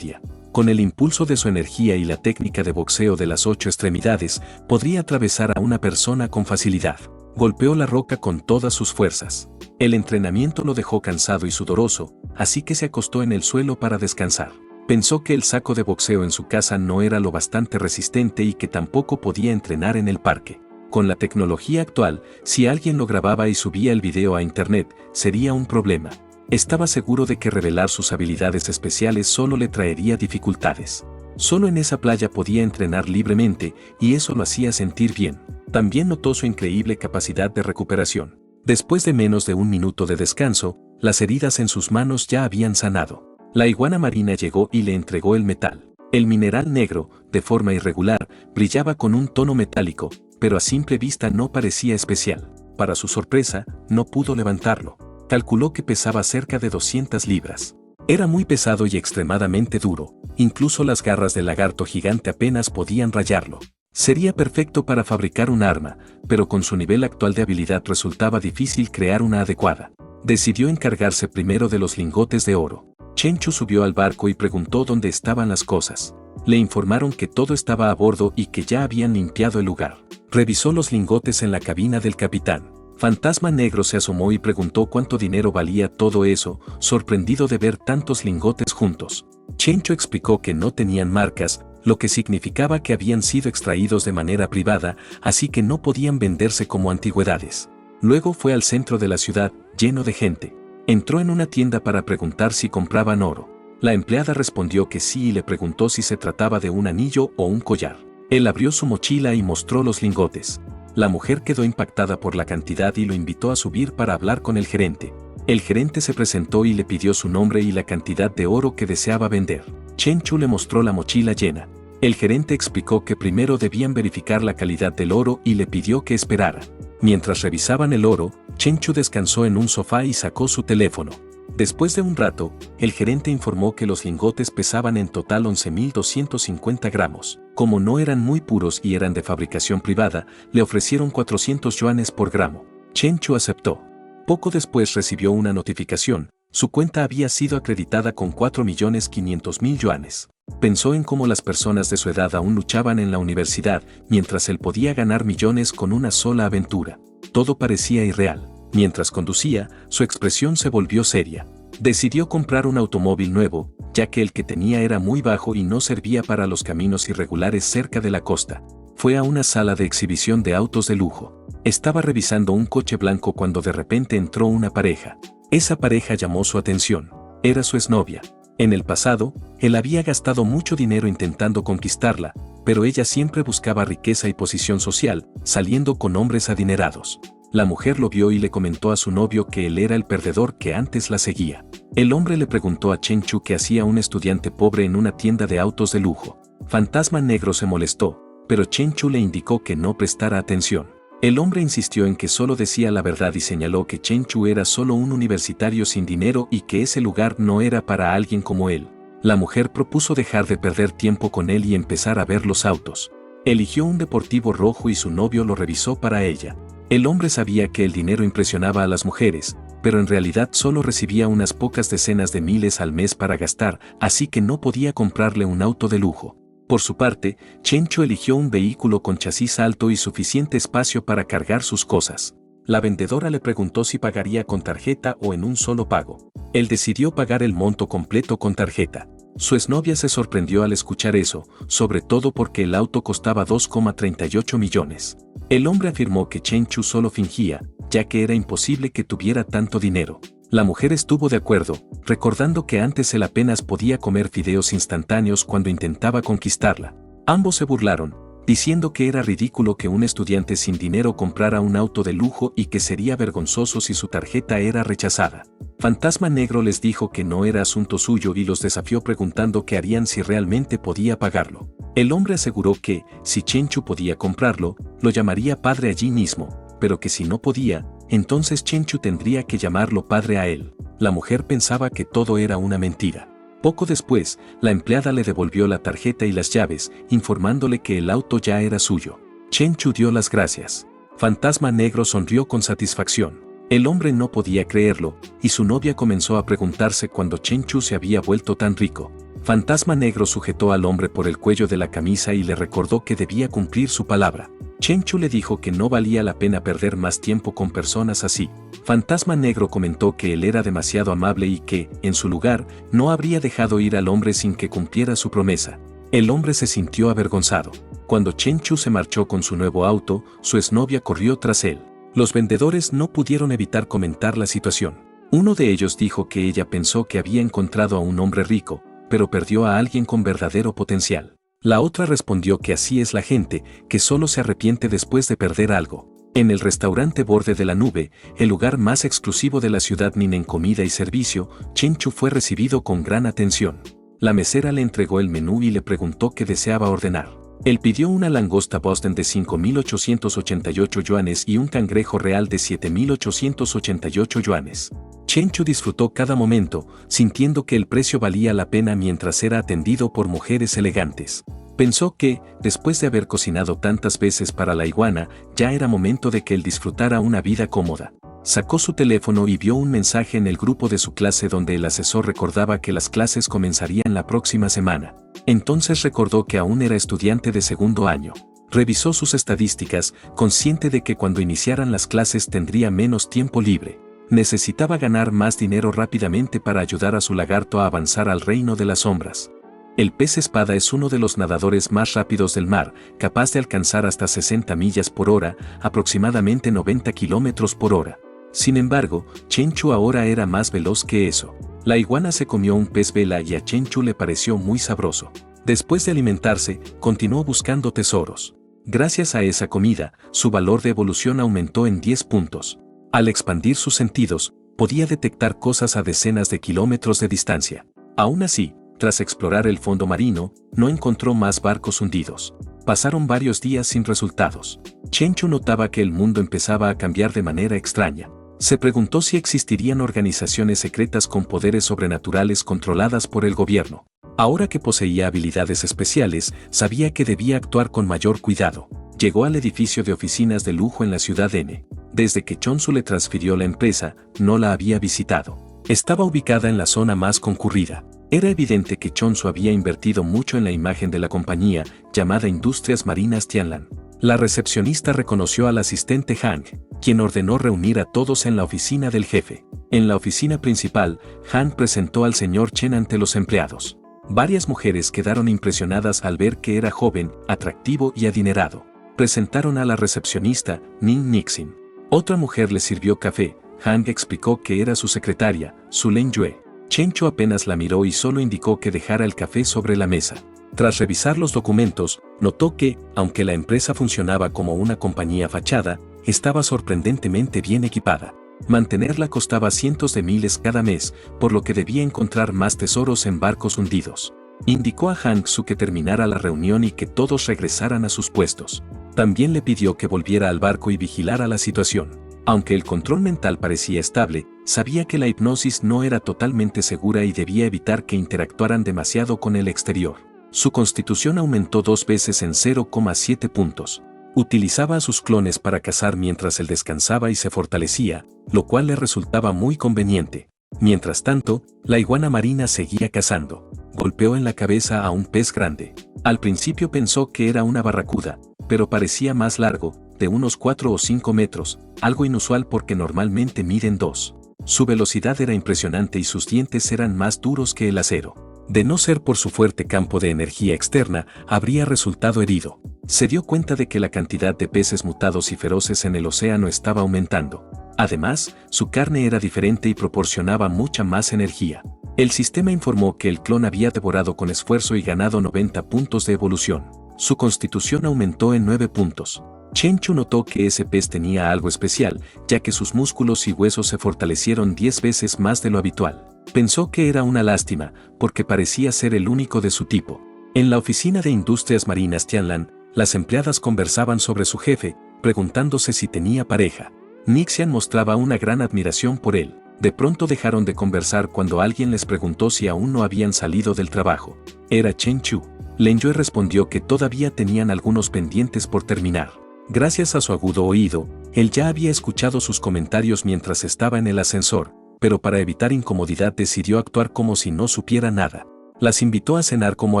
Speaker 1: Con el impulso de su energía y la técnica de boxeo de las 8 extremidades, podría atravesar a una persona con facilidad. Golpeó la roca con todas sus fuerzas. El entrenamiento lo dejó cansado y sudoroso, así que se acostó en el suelo para descansar. Pensó que el saco de boxeo en su casa no era lo bastante resistente y que tampoco podía entrenar en el parque. Con la tecnología actual, si alguien lo grababa y subía el video a internet, sería un problema. Estaba seguro de que revelar sus habilidades especiales solo le traería dificultades. Solo en esa playa podía entrenar libremente, y eso lo hacía sentir bien. También notó su increíble capacidad de recuperación. Después de menos de un minuto de descanso, las heridas en sus manos ya habían sanado. La iguana marina llegó y le entregó el metal. El mineral negro, de forma irregular, brillaba con un tono metálico, pero a simple vista no parecía especial. Para su sorpresa, no pudo levantarlo. Calculó que pesaba cerca de 200 libras. Era muy pesado y extremadamente duro, incluso las garras del lagarto gigante apenas podían rayarlo. Sería perfecto para fabricar un arma, pero con su nivel actual de habilidad resultaba difícil crear una adecuada. Decidió encargarse primero de los lingotes de oro. Chenchu subió al barco y preguntó dónde estaban las cosas. Le informaron que todo estaba a bordo y que ya habían limpiado el lugar. Revisó los lingotes en la cabina del capitán. Fantasma Negro se asomó y preguntó cuánto dinero valía todo eso, sorprendido de ver tantos lingotes juntos. Chenchu explicó que no tenían marcas, lo que significaba que habían sido extraídos de manera privada, así que no podían venderse como antigüedades. Luego fue al centro de la ciudad, lleno de gente. Entró en una tienda para preguntar si compraban oro. La empleada respondió que sí y le preguntó si se trataba de un anillo o un collar. Él abrió su mochila y mostró los lingotes. La mujer quedó impactada por la cantidad y lo invitó a subir para hablar con el gerente. El gerente se presentó y le pidió su nombre y la cantidad de oro que deseaba vender. Chenchu le mostró la mochila llena. El gerente explicó que primero debían verificar la calidad del oro y le pidió que esperara. Mientras revisaban el oro, Chenchu descansó en un sofá y sacó su teléfono. Después de un rato, el gerente informó que los lingotes pesaban en total 11.250 gramos. Como no eran muy puros y eran de fabricación privada, le ofrecieron 400 yuanes por gramo. Chenchu aceptó. Poco después recibió una notificación. Su cuenta había sido acreditada con 4.500.000 yuanes. Pensó en cómo las personas de su edad aún luchaban en la universidad, mientras él podía ganar millones con una sola aventura. Todo parecía irreal. Mientras conducía, su expresión se volvió seria. Decidió comprar un automóvil nuevo, ya que el que tenía era muy bajo y no servía para los caminos irregulares cerca de la costa. Fue a una sala de exhibición de autos de lujo. Estaba revisando un coche blanco cuando de repente entró una pareja. Esa pareja llamó su atención. Era su exnovia. En el pasado, él había gastado mucho dinero intentando conquistarla, pero ella siempre buscaba riqueza y posición social, saliendo con hombres adinerados. La mujer lo vio y le comentó a su novio que él era el perdedor que antes la seguía. El hombre le preguntó a Chen Chu qué hacía un estudiante pobre en una tienda de autos de lujo. Fantasma Negro se molestó, pero Chen Chu le indicó que no prestara atención. El hombre insistió en que solo decía la verdad y señaló que Chen Chu era solo un universitario sin dinero y que ese lugar no era para alguien como él. La mujer propuso dejar de perder tiempo con él y empezar a ver los autos. Eligió un deportivo rojo y su novio lo revisó para ella. El hombre sabía que el dinero impresionaba a las mujeres, pero en realidad solo recibía unas pocas decenas de miles al mes para gastar, así que no podía comprarle un auto de lujo. Por su parte, Chen Chu eligió un vehículo con chasis alto y suficiente espacio para cargar sus cosas. La vendedora le preguntó si pagaría con tarjeta o en un solo pago. Él decidió pagar el monto completo con tarjeta. Su exnovia se sorprendió al escuchar eso, sobre todo porque el auto costaba 2,38 millones. El hombre afirmó que Chen Chu solo fingía, ya que era imposible que tuviera tanto dinero. La mujer estuvo de acuerdo, recordando que antes él apenas podía comer fideos instantáneos cuando intentaba conquistarla. Ambos se burlaron, diciendo que era ridículo que un estudiante sin dinero comprara un auto de lujo y que sería vergonzoso si su tarjeta era rechazada. Fantasma Negro les dijo que no era asunto suyo y los desafió preguntando qué harían si realmente podía pagarlo. El hombre aseguró que, si Chen Chu podía comprarlo, lo llamaría padre allí mismo, pero que si no podía, entonces Chen Chu tendría que llamarlo padre a él. La mujer pensaba que todo era una mentira. Poco después, la empleada le devolvió la tarjeta y las llaves, informándole que el auto ya era suyo. Chen Chu dio las gracias. Fantasma Negro sonrió con satisfacción. El hombre no podía creerlo, y su novia comenzó a preguntarse cuándo Chen Chu se había vuelto tan rico. Fantasma Negro sujetó al hombre por el cuello de la camisa y le recordó que debía cumplir su palabra. Chen Chu le dijo que no valía la pena perder más tiempo con personas así. Fantasma Negro comentó que él era demasiado amable y que, en su lugar, no habría dejado ir al hombre sin que cumpliera su promesa. El hombre se sintió avergonzado. Cuando Chen Chu se marchó con su nuevo auto, su exnovia corrió tras él. Los vendedores no pudieron evitar comentar la situación. Uno de ellos dijo que ella pensó que había encontrado a un hombre rico, pero perdió a alguien con verdadero potencial. La otra respondió que así es la gente, que solo se arrepiente después de perder algo. En el restaurante Borde de la Nube, el lugar más exclusivo de la ciudad Nin en comida y servicio, Chen Chu fue recibido con gran atención. La mesera le entregó el menú y le preguntó qué deseaba ordenar. Él pidió una langosta Boston de 5.888 yuanes y un cangrejo real de 7.888 yuanes. Chen Chu disfrutó cada momento, sintiendo que el precio valía la pena mientras era atendido por mujeres elegantes. Pensó que, después de haber cocinado tantas veces para la iguana, ya era momento de que él disfrutara una vida cómoda. Sacó su teléfono y vio un mensaje en el grupo de su clase donde el asesor recordaba que las clases comenzarían la próxima semana. Entonces recordó que aún era estudiante de segundo año. Revisó sus estadísticas, consciente de que cuando iniciaran las clases tendría menos tiempo libre. Necesitaba ganar más dinero rápidamente para ayudar a su lagarto a avanzar al reino de las sombras. El pez espada es uno de los nadadores más rápidos del mar, capaz de alcanzar hasta 60 millas por hora, aproximadamente 90 kilómetros por hora. Sin embargo, Chen Chu ahora era más veloz que eso. La iguana se comió un pez vela y a Chen Chu le pareció muy sabroso. Después de alimentarse, continuó buscando tesoros. Gracias a esa comida, su valor de evolución aumentó en 10 puntos. Al expandir sus sentidos, podía detectar cosas a decenas de kilómetros de distancia. Aún así, tras explorar el fondo marino, no encontró más barcos hundidos. Pasaron varios días sin resultados. Chen Chu notaba que el mundo empezaba a cambiar de manera extraña. Se preguntó si existirían organizaciones secretas con poderes sobrenaturales controladas por el gobierno. Ahora que poseía habilidades especiales, sabía que debía actuar con mayor cuidado. Llegó al edificio de oficinas de lujo en la ciudad N. Desde que Chonsu le transfirió la empresa, no la había visitado. Estaba ubicada en la zona más concurrida. Era evidente que Chonsu había invertido mucho en la imagen de la compañía, llamada Industrias Marinas Tianlan. La recepcionista reconoció al asistente Han, quien ordenó reunir a todos en la oficina del jefe. En la oficina principal, Han presentó al señor Chen ante los empleados. Varias mujeres quedaron impresionadas al ver que era joven, atractivo y adinerado. Presentaron a la recepcionista, Ning Nixin. Otra mujer le sirvió café. Han explicó que era su secretaria, Su Len Yue. Chen Chu apenas la miró y solo indicó que dejara el café sobre la mesa. Tras revisar los documentos, notó que, aunque la empresa funcionaba como una compañía fachada, estaba sorprendentemente bien equipada. Mantenerla costaba cientos de miles cada mes, por lo que debía encontrar más tesoros en barcos hundidos. Indicó a Hang Su que terminara la reunión y que todos regresaran a sus puestos. También le pidió que volviera al barco y vigilara la situación. Aunque el control mental parecía estable, sabía que la hipnosis no era totalmente segura y debía evitar que interactuaran demasiado con el exterior. Su constitución aumentó 2 veces en 0,7 puntos. Utilizaba a sus clones para cazar mientras él descansaba y se fortalecía, lo cual le resultaba muy conveniente. Mientras tanto, la iguana marina seguía cazando. Golpeó en la cabeza a un pez grande. Al principio pensó que era una barracuda, pero parecía más largo, de unos 4 o 5 metros, algo inusual porque normalmente miden 2. Su velocidad era impresionante y sus dientes eran más duros que el acero. De no ser por su fuerte campo de energía externa, habría resultado herido. Se dio cuenta de que la cantidad de peces mutados y feroces en el océano estaba aumentando. Además, su carne era diferente y proporcionaba mucha más energía. El sistema informó que el clon había devorado con esfuerzo y ganado 90 puntos de evolución. Su constitución aumentó en 9 puntos. Chen Chu notó que ese pez tenía algo especial, ya que sus músculos y huesos se fortalecieron 10 veces más de lo habitual. Pensó que era una lástima, porque parecía ser el único de su tipo. En la oficina de Industrias Marinas Tianlan, las empleadas conversaban sobre su jefe, preguntándose si tenía pareja. Nixian mostraba una gran admiración por él. De pronto dejaron de conversar cuando alguien les preguntó si aún no habían salido del trabajo. Era Chen Chu. Len Yue respondió que todavía tenían algunos pendientes por terminar. Gracias a su agudo oído, él ya había escuchado sus comentarios mientras estaba en el ascensor, pero para evitar incomodidad decidió actuar como si no supiera nada. Las invitó a cenar como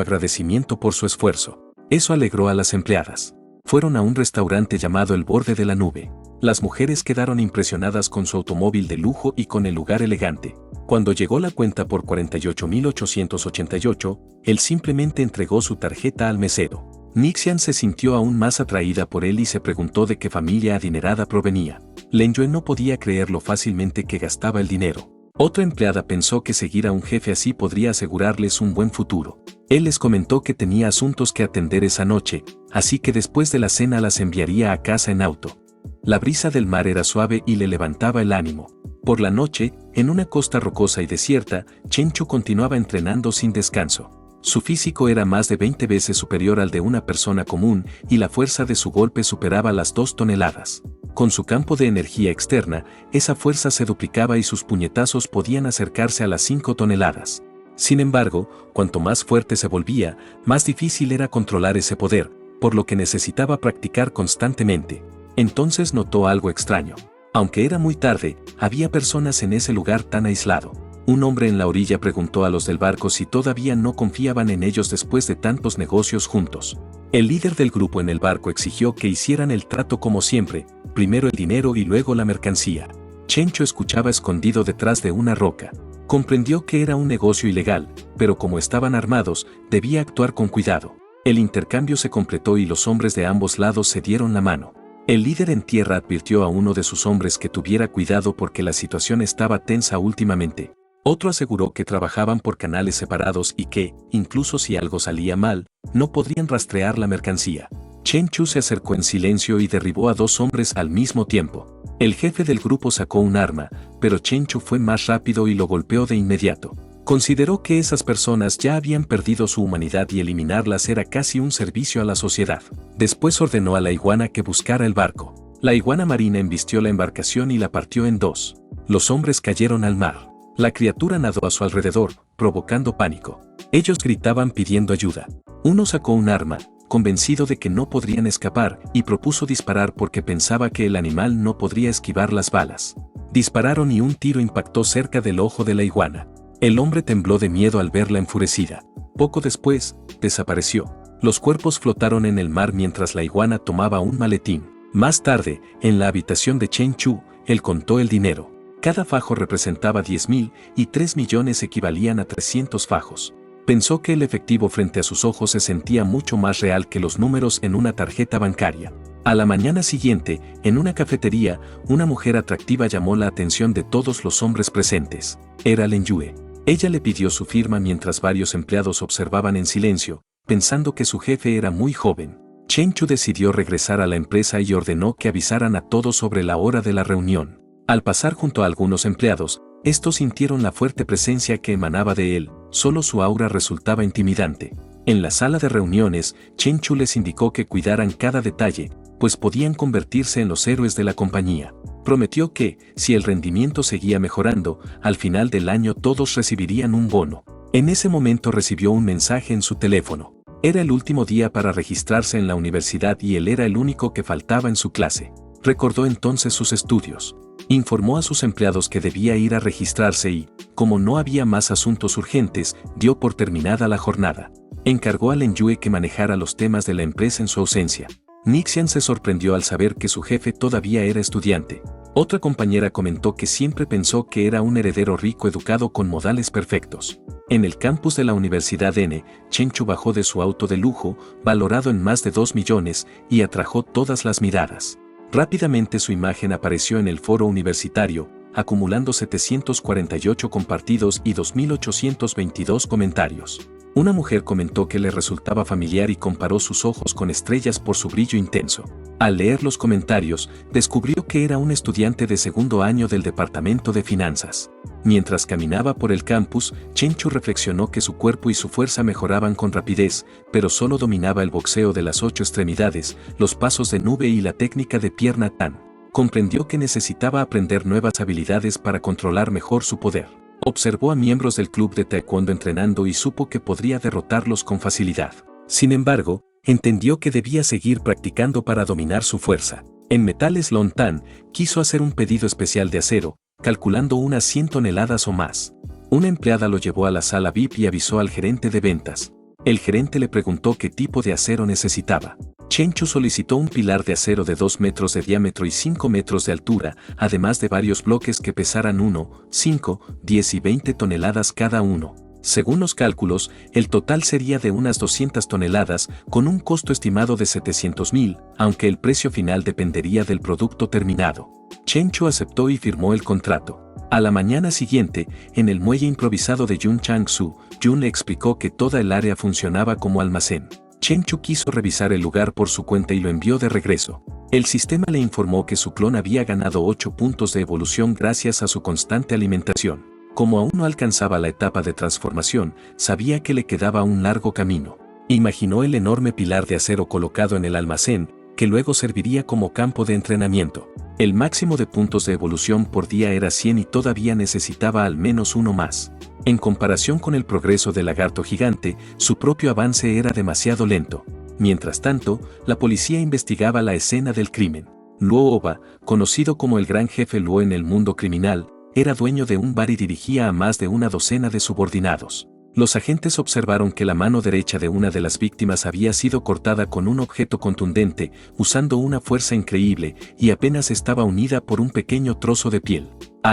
Speaker 1: agradecimiento por su esfuerzo. Eso alegró a las empleadas. Fueron a un restaurante llamado El Borde de la Nube. Las mujeres quedaron impresionadas con su automóvil de lujo y con el lugar elegante. Cuando llegó la cuenta por 48.888, él simplemente entregó su tarjeta al mesero. Nixian se sintió aún más atraída por él y se preguntó de qué familia adinerada provenía. Len Yue no podía creer lo fácilmente que gastaba el dinero. Otra empleada pensó que seguir a un jefe así podría asegurarles un buen futuro. Él les comentó que tenía asuntos que atender esa noche, así que después de la cena las enviaría a casa en auto. La brisa del mar era suave y le levantaba el ánimo. Por la noche, en una costa rocosa y desierta, Chen Chu continuaba entrenando sin descanso. Su físico era más de 20 veces superior al de una persona común y la fuerza de su golpe superaba las 2 toneladas. Con su campo de energía externa, esa fuerza se duplicaba y sus puñetazos podían acercarse a las 5 toneladas. Sin embargo, cuanto más fuerte se volvía, más difícil era controlar ese poder, por lo que necesitaba practicar constantemente. Entonces notó algo extraño. Aunque era muy tarde, había personas en ese lugar tan aislado. Un hombre en la orilla preguntó a los del barco si todavía no confiaban en ellos después de tantos negocios juntos. El líder del grupo en el barco exigió que hicieran el trato como siempre, primero el dinero y luego la mercancía. Chen Chu escuchaba escondido detrás de una roca. Comprendió que era un negocio ilegal, pero como estaban armados, debía actuar con cuidado. El intercambio se completó y los hombres de ambos lados se dieron la mano. El líder en tierra advirtió a uno de sus hombres que tuviera cuidado porque la situación estaba tensa últimamente. Otro aseguró que trabajaban por canales separados y que, incluso si algo salía mal, no podrían rastrear la mercancía. Chen Chu se acercó en silencio y derribó a 2 hombres al mismo tiempo. El jefe del grupo sacó un arma, pero Chen Chu fue más rápido y lo golpeó de inmediato. Consideró que esas personas ya habían perdido su humanidad y eliminarlas era casi un servicio a la sociedad. Después ordenó a la iguana que buscara el barco. La iguana marina embistió la embarcación y la partió en 2. Los hombres cayeron al mar. La criatura nadó a su alrededor, provocando pánico. Ellos gritaban pidiendo ayuda. Uno sacó un arma, convencido de que no podrían escapar, y propuso disparar porque pensaba que el animal no podría esquivar las balas. Dispararon y un tiro impactó cerca del ojo de la iguana. El hombre tembló de miedo al verla enfurecida. Poco después, desapareció. Los cuerpos flotaron en el mar mientras la iguana tomaba un maletín. Más tarde, en la habitación de Chen Chu, él contó el dinero. Cada fajo representaba 10.000 y 3 millones equivalían a 300 fajos. Pensó que el efectivo frente a sus ojos se sentía mucho más real que los números en una tarjeta bancaria. A la mañana siguiente, en una cafetería, una mujer atractiva llamó la atención de todos los hombres presentes. Era Len Yue. Ella le pidió su firma mientras varios empleados observaban en silencio, pensando que su jefe era muy joven. Chen Chu decidió regresar a la empresa y ordenó que avisaran a todos sobre la hora de la reunión. Al pasar junto a algunos empleados, estos sintieron la fuerte presencia que emanaba de él, solo su aura resultaba intimidante. En la sala de reuniones, Chen Chu les indicó que cuidaran cada detalle, pues podían convertirse en los héroes de la compañía. Prometió que, si el rendimiento seguía mejorando, al final del año todos recibirían un bono. En ese momento recibió un mensaje en su teléfono. Era el último día para registrarse en la universidad y él era el único que faltaba en su clase. Recordó entonces sus estudios. Informó a sus empleados que debía ir a registrarse y, como no había más asuntos urgentes, dio por terminada la jornada. Encargó a Len Yue que manejara los temas de la empresa en su ausencia. Nixian se sorprendió al saber que su jefe todavía era estudiante. Otra compañera comentó que siempre pensó que era un heredero rico educado con modales perfectos. En el campus de la Universidad N, Chen Chu bajó de su auto de lujo, valorado en más de 2 millones, y atrajo todas las miradas. Rápidamente su imagen apareció en el foro universitario, acumulando 748 compartidos y 2.822 comentarios. Una mujer comentó que le resultaba familiar y comparó sus ojos con estrellas por su brillo intenso. Al leer los comentarios, descubrió que era un estudiante de segundo año del departamento de finanzas. Mientras caminaba por el campus, Chen Chu reflexionó que su cuerpo y su fuerza mejoraban con rapidez, pero solo dominaba el boxeo de las 8 extremidades, los pasos de nube y la técnica de pierna tan. Comprendió que necesitaba aprender nuevas habilidades para controlar mejor su poder. Observó a miembros del club de taekwondo entrenando y supo que podría derrotarlos con facilidad. Sin embargo, entendió que debía seguir practicando para dominar su fuerza. En Metales Lon Tan, quiso hacer un pedido especial de acero, calculando unas 100 toneladas o más. Una empleada lo llevó a la sala VIP y avisó al gerente de ventas. El gerente le preguntó qué tipo de acero necesitaba. Chen Chu solicitó un pilar de acero de 2 metros de diámetro y 5 metros de altura, además de varios bloques que pesaran 1, 5, 10 y 20 toneladas cada uno. Según los cálculos, el total sería de unas 200 toneladas, con un costo estimado de 700,000, aunque el precio final dependería del producto terminado. Chen Chu aceptó y firmó el contrato. A la mañana siguiente, en el muelle improvisado de Yun Chang-su, Yun le explicó que toda el área funcionaba como almacén. Chen Chu quiso revisar el lugar por su cuenta y lo envió de regreso. El sistema le informó que su clon había ganado 8 puntos de evolución gracias a su constante alimentación. Como aún no alcanzaba la etapa de transformación, sabía que le quedaba un largo camino. Imaginó el enorme pilar de acero colocado en el almacén, que luego serviría como campo de entrenamiento. El máximo de puntos de evolución por día era 100 y todavía necesitaba al menos uno más. En comparación con el progreso del lagarto gigante, su propio avance era demasiado lento. Mientras tanto, la policía investigaba la escena del crimen. Luo Oba, conocido como el gran jefe Luo en el mundo criminal, era dueño de un bar y dirigía a más de una docena de subordinados. Los agentes observaron que la mano derecha de una de las víctimas había sido cortada con un objeto contundente, usando una fuerza increíble, y apenas estaba unida por un pequeño trozo de piel.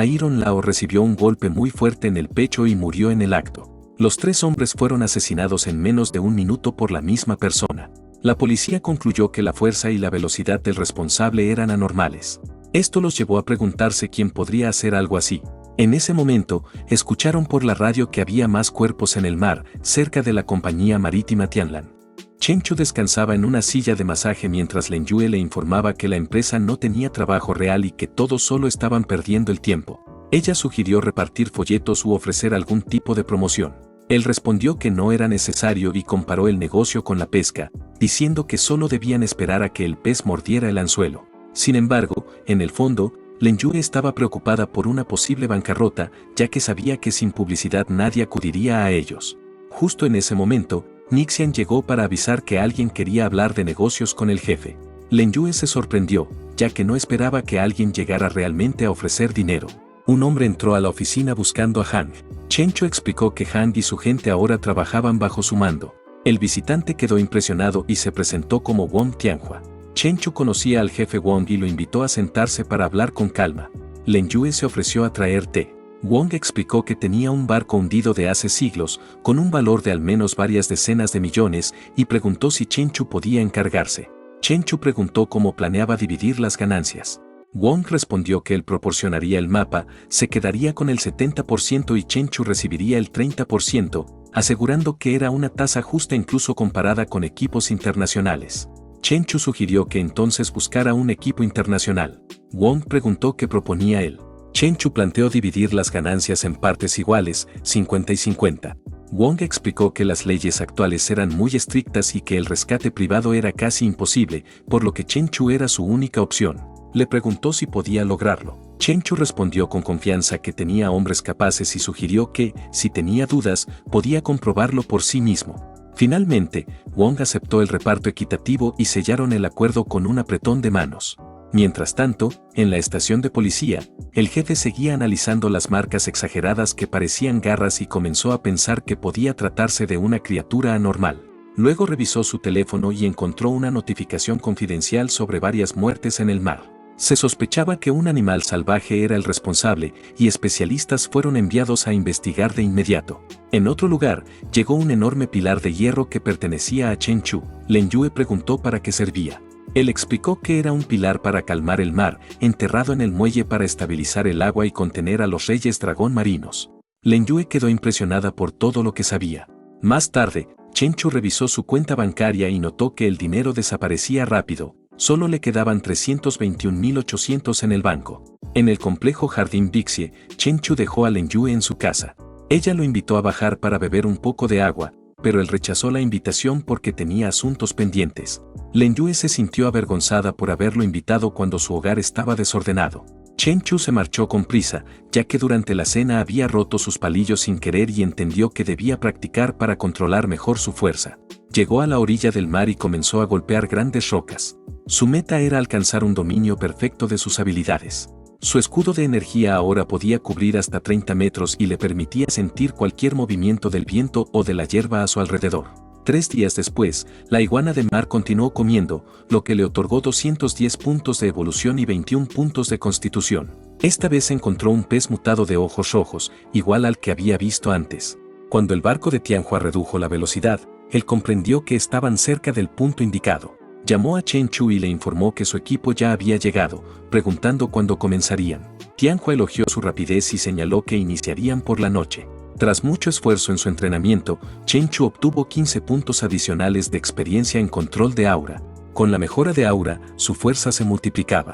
Speaker 1: Iron Lao recibió un golpe muy fuerte en el pecho y murió en el acto. Los 3 hombres fueron asesinados en menos de 1 minuto por la misma persona. La policía concluyó que la fuerza y la velocidad del responsable eran anormales. Esto los llevó a preguntarse quién podría hacer algo así. En ese momento, escucharon por la radio que había más cuerpos en el mar, cerca de la compañía marítima Tianlan. Chen Chu descansaba en una silla de masaje mientras Len Yue le informaba que la empresa no tenía trabajo real y que todos solo estaban perdiendo el tiempo. Ella sugirió repartir folletos u ofrecer algún tipo de promoción. Él respondió que no era necesario y comparó el negocio con la pesca, diciendo que solo debían esperar a que el pez mordiera el anzuelo. Sin embargo, en el fondo, Len Yue estaba preocupada por una posible bancarrota, ya que sabía que sin publicidad nadie acudiría a ellos. Justo en ese momento, Nixian llegó para avisar que alguien quería hablar de negocios con el jefe. Len Yue se sorprendió, ya que no esperaba que alguien llegara realmente a ofrecer dinero. Un hombre entró a la oficina buscando a Han. Chen Chu explicó que Han y su gente ahora trabajaban bajo su mando. El visitante quedó impresionado y se presentó como Wong Tianhua. Chen Chu conocía al jefe Wong y lo invitó a sentarse para hablar con calma. Len Yue se ofreció a traer té. Wong explicó que tenía un barco hundido de hace siglos, con un valor de al menos varias decenas de millones, y preguntó si Chen Chu podía encargarse. Chen Chu preguntó cómo planeaba dividir las ganancias. Wong respondió que él proporcionaría el mapa, se quedaría con el 70% y Chen Chu recibiría el 30%, asegurando que era una tasa justa incluso comparada con equipos internacionales. Chen Chu sugirió que entonces buscara un equipo internacional. Wong preguntó qué proponía él. Chen Chu planteó dividir las ganancias en partes iguales, 50 y 50. Wong explicó que las leyes actuales eran muy estrictas y que el rescate privado era casi imposible, por lo que Chen Chu era su única opción. Le preguntó si podía lograrlo. Chen Chu respondió con confianza que tenía hombres capaces y sugirió que, si tenía dudas, podía comprobarlo por sí mismo. Finalmente, Wong aceptó el reparto equitativo y sellaron el acuerdo con un apretón de manos. Mientras tanto, en la estación de policía, el jefe seguía analizando las marcas exageradas que parecían garras y comenzó a pensar que podía tratarse de una criatura anormal. Luego revisó su teléfono y encontró una notificación confidencial sobre varias muertes en el mar. Se sospechaba que un animal salvaje era el responsable y especialistas fueron enviados a investigar de inmediato. En otro lugar, llegó un enorme pilar de hierro que pertenecía a Chen Chu. Lin Yue preguntó para qué servía. Él explicó que era un pilar para calmar el mar, enterrado en el muelle para estabilizar el agua y contener a los reyes dragón marinos. Lin Yue quedó impresionada por todo lo que sabía. Más tarde, Chen Chu revisó su cuenta bancaria y notó que el dinero desaparecía rápido. Solo le quedaban 321.800 en el banco. En el complejo Jardín Bixie, Chen Chu dejó a Lin Yue en su casa. Ella lo invitó a bajar para beber un poco de agua, pero él rechazó la invitación porque tenía asuntos pendientes. Lin Yue se sintió avergonzada por haberlo invitado cuando su hogar estaba desordenado. Chen Chu se marchó con prisa, ya que durante la cena había roto sus palillos sin querer y entendió que debía practicar para controlar mejor su fuerza. Llegó a la orilla del mar y comenzó a golpear grandes rocas. Su meta era alcanzar un dominio perfecto de sus habilidades. Su escudo de energía ahora podía cubrir hasta 30 metros y le permitía sentir cualquier movimiento del viento o de la hierba a su alrededor. 3 días después, la iguana de mar continuó comiendo, lo que le otorgó 210 puntos de evolución y 21 puntos de constitución. Esta vez encontró un pez mutado de ojos rojos, igual al que había visto antes. Cuando el barco de Tianhua redujo la velocidad, él comprendió que estaban cerca del punto indicado. Llamó a Chen Chu y le informó que su equipo ya había llegado, preguntando cuándo comenzarían. Tianhua elogió su rapidez y señaló que iniciarían por la noche. Tras mucho esfuerzo en su entrenamiento, Chen Chu obtuvo 15 puntos adicionales de experiencia en control de aura. Con la mejora de aura, su fuerza se multiplicaba.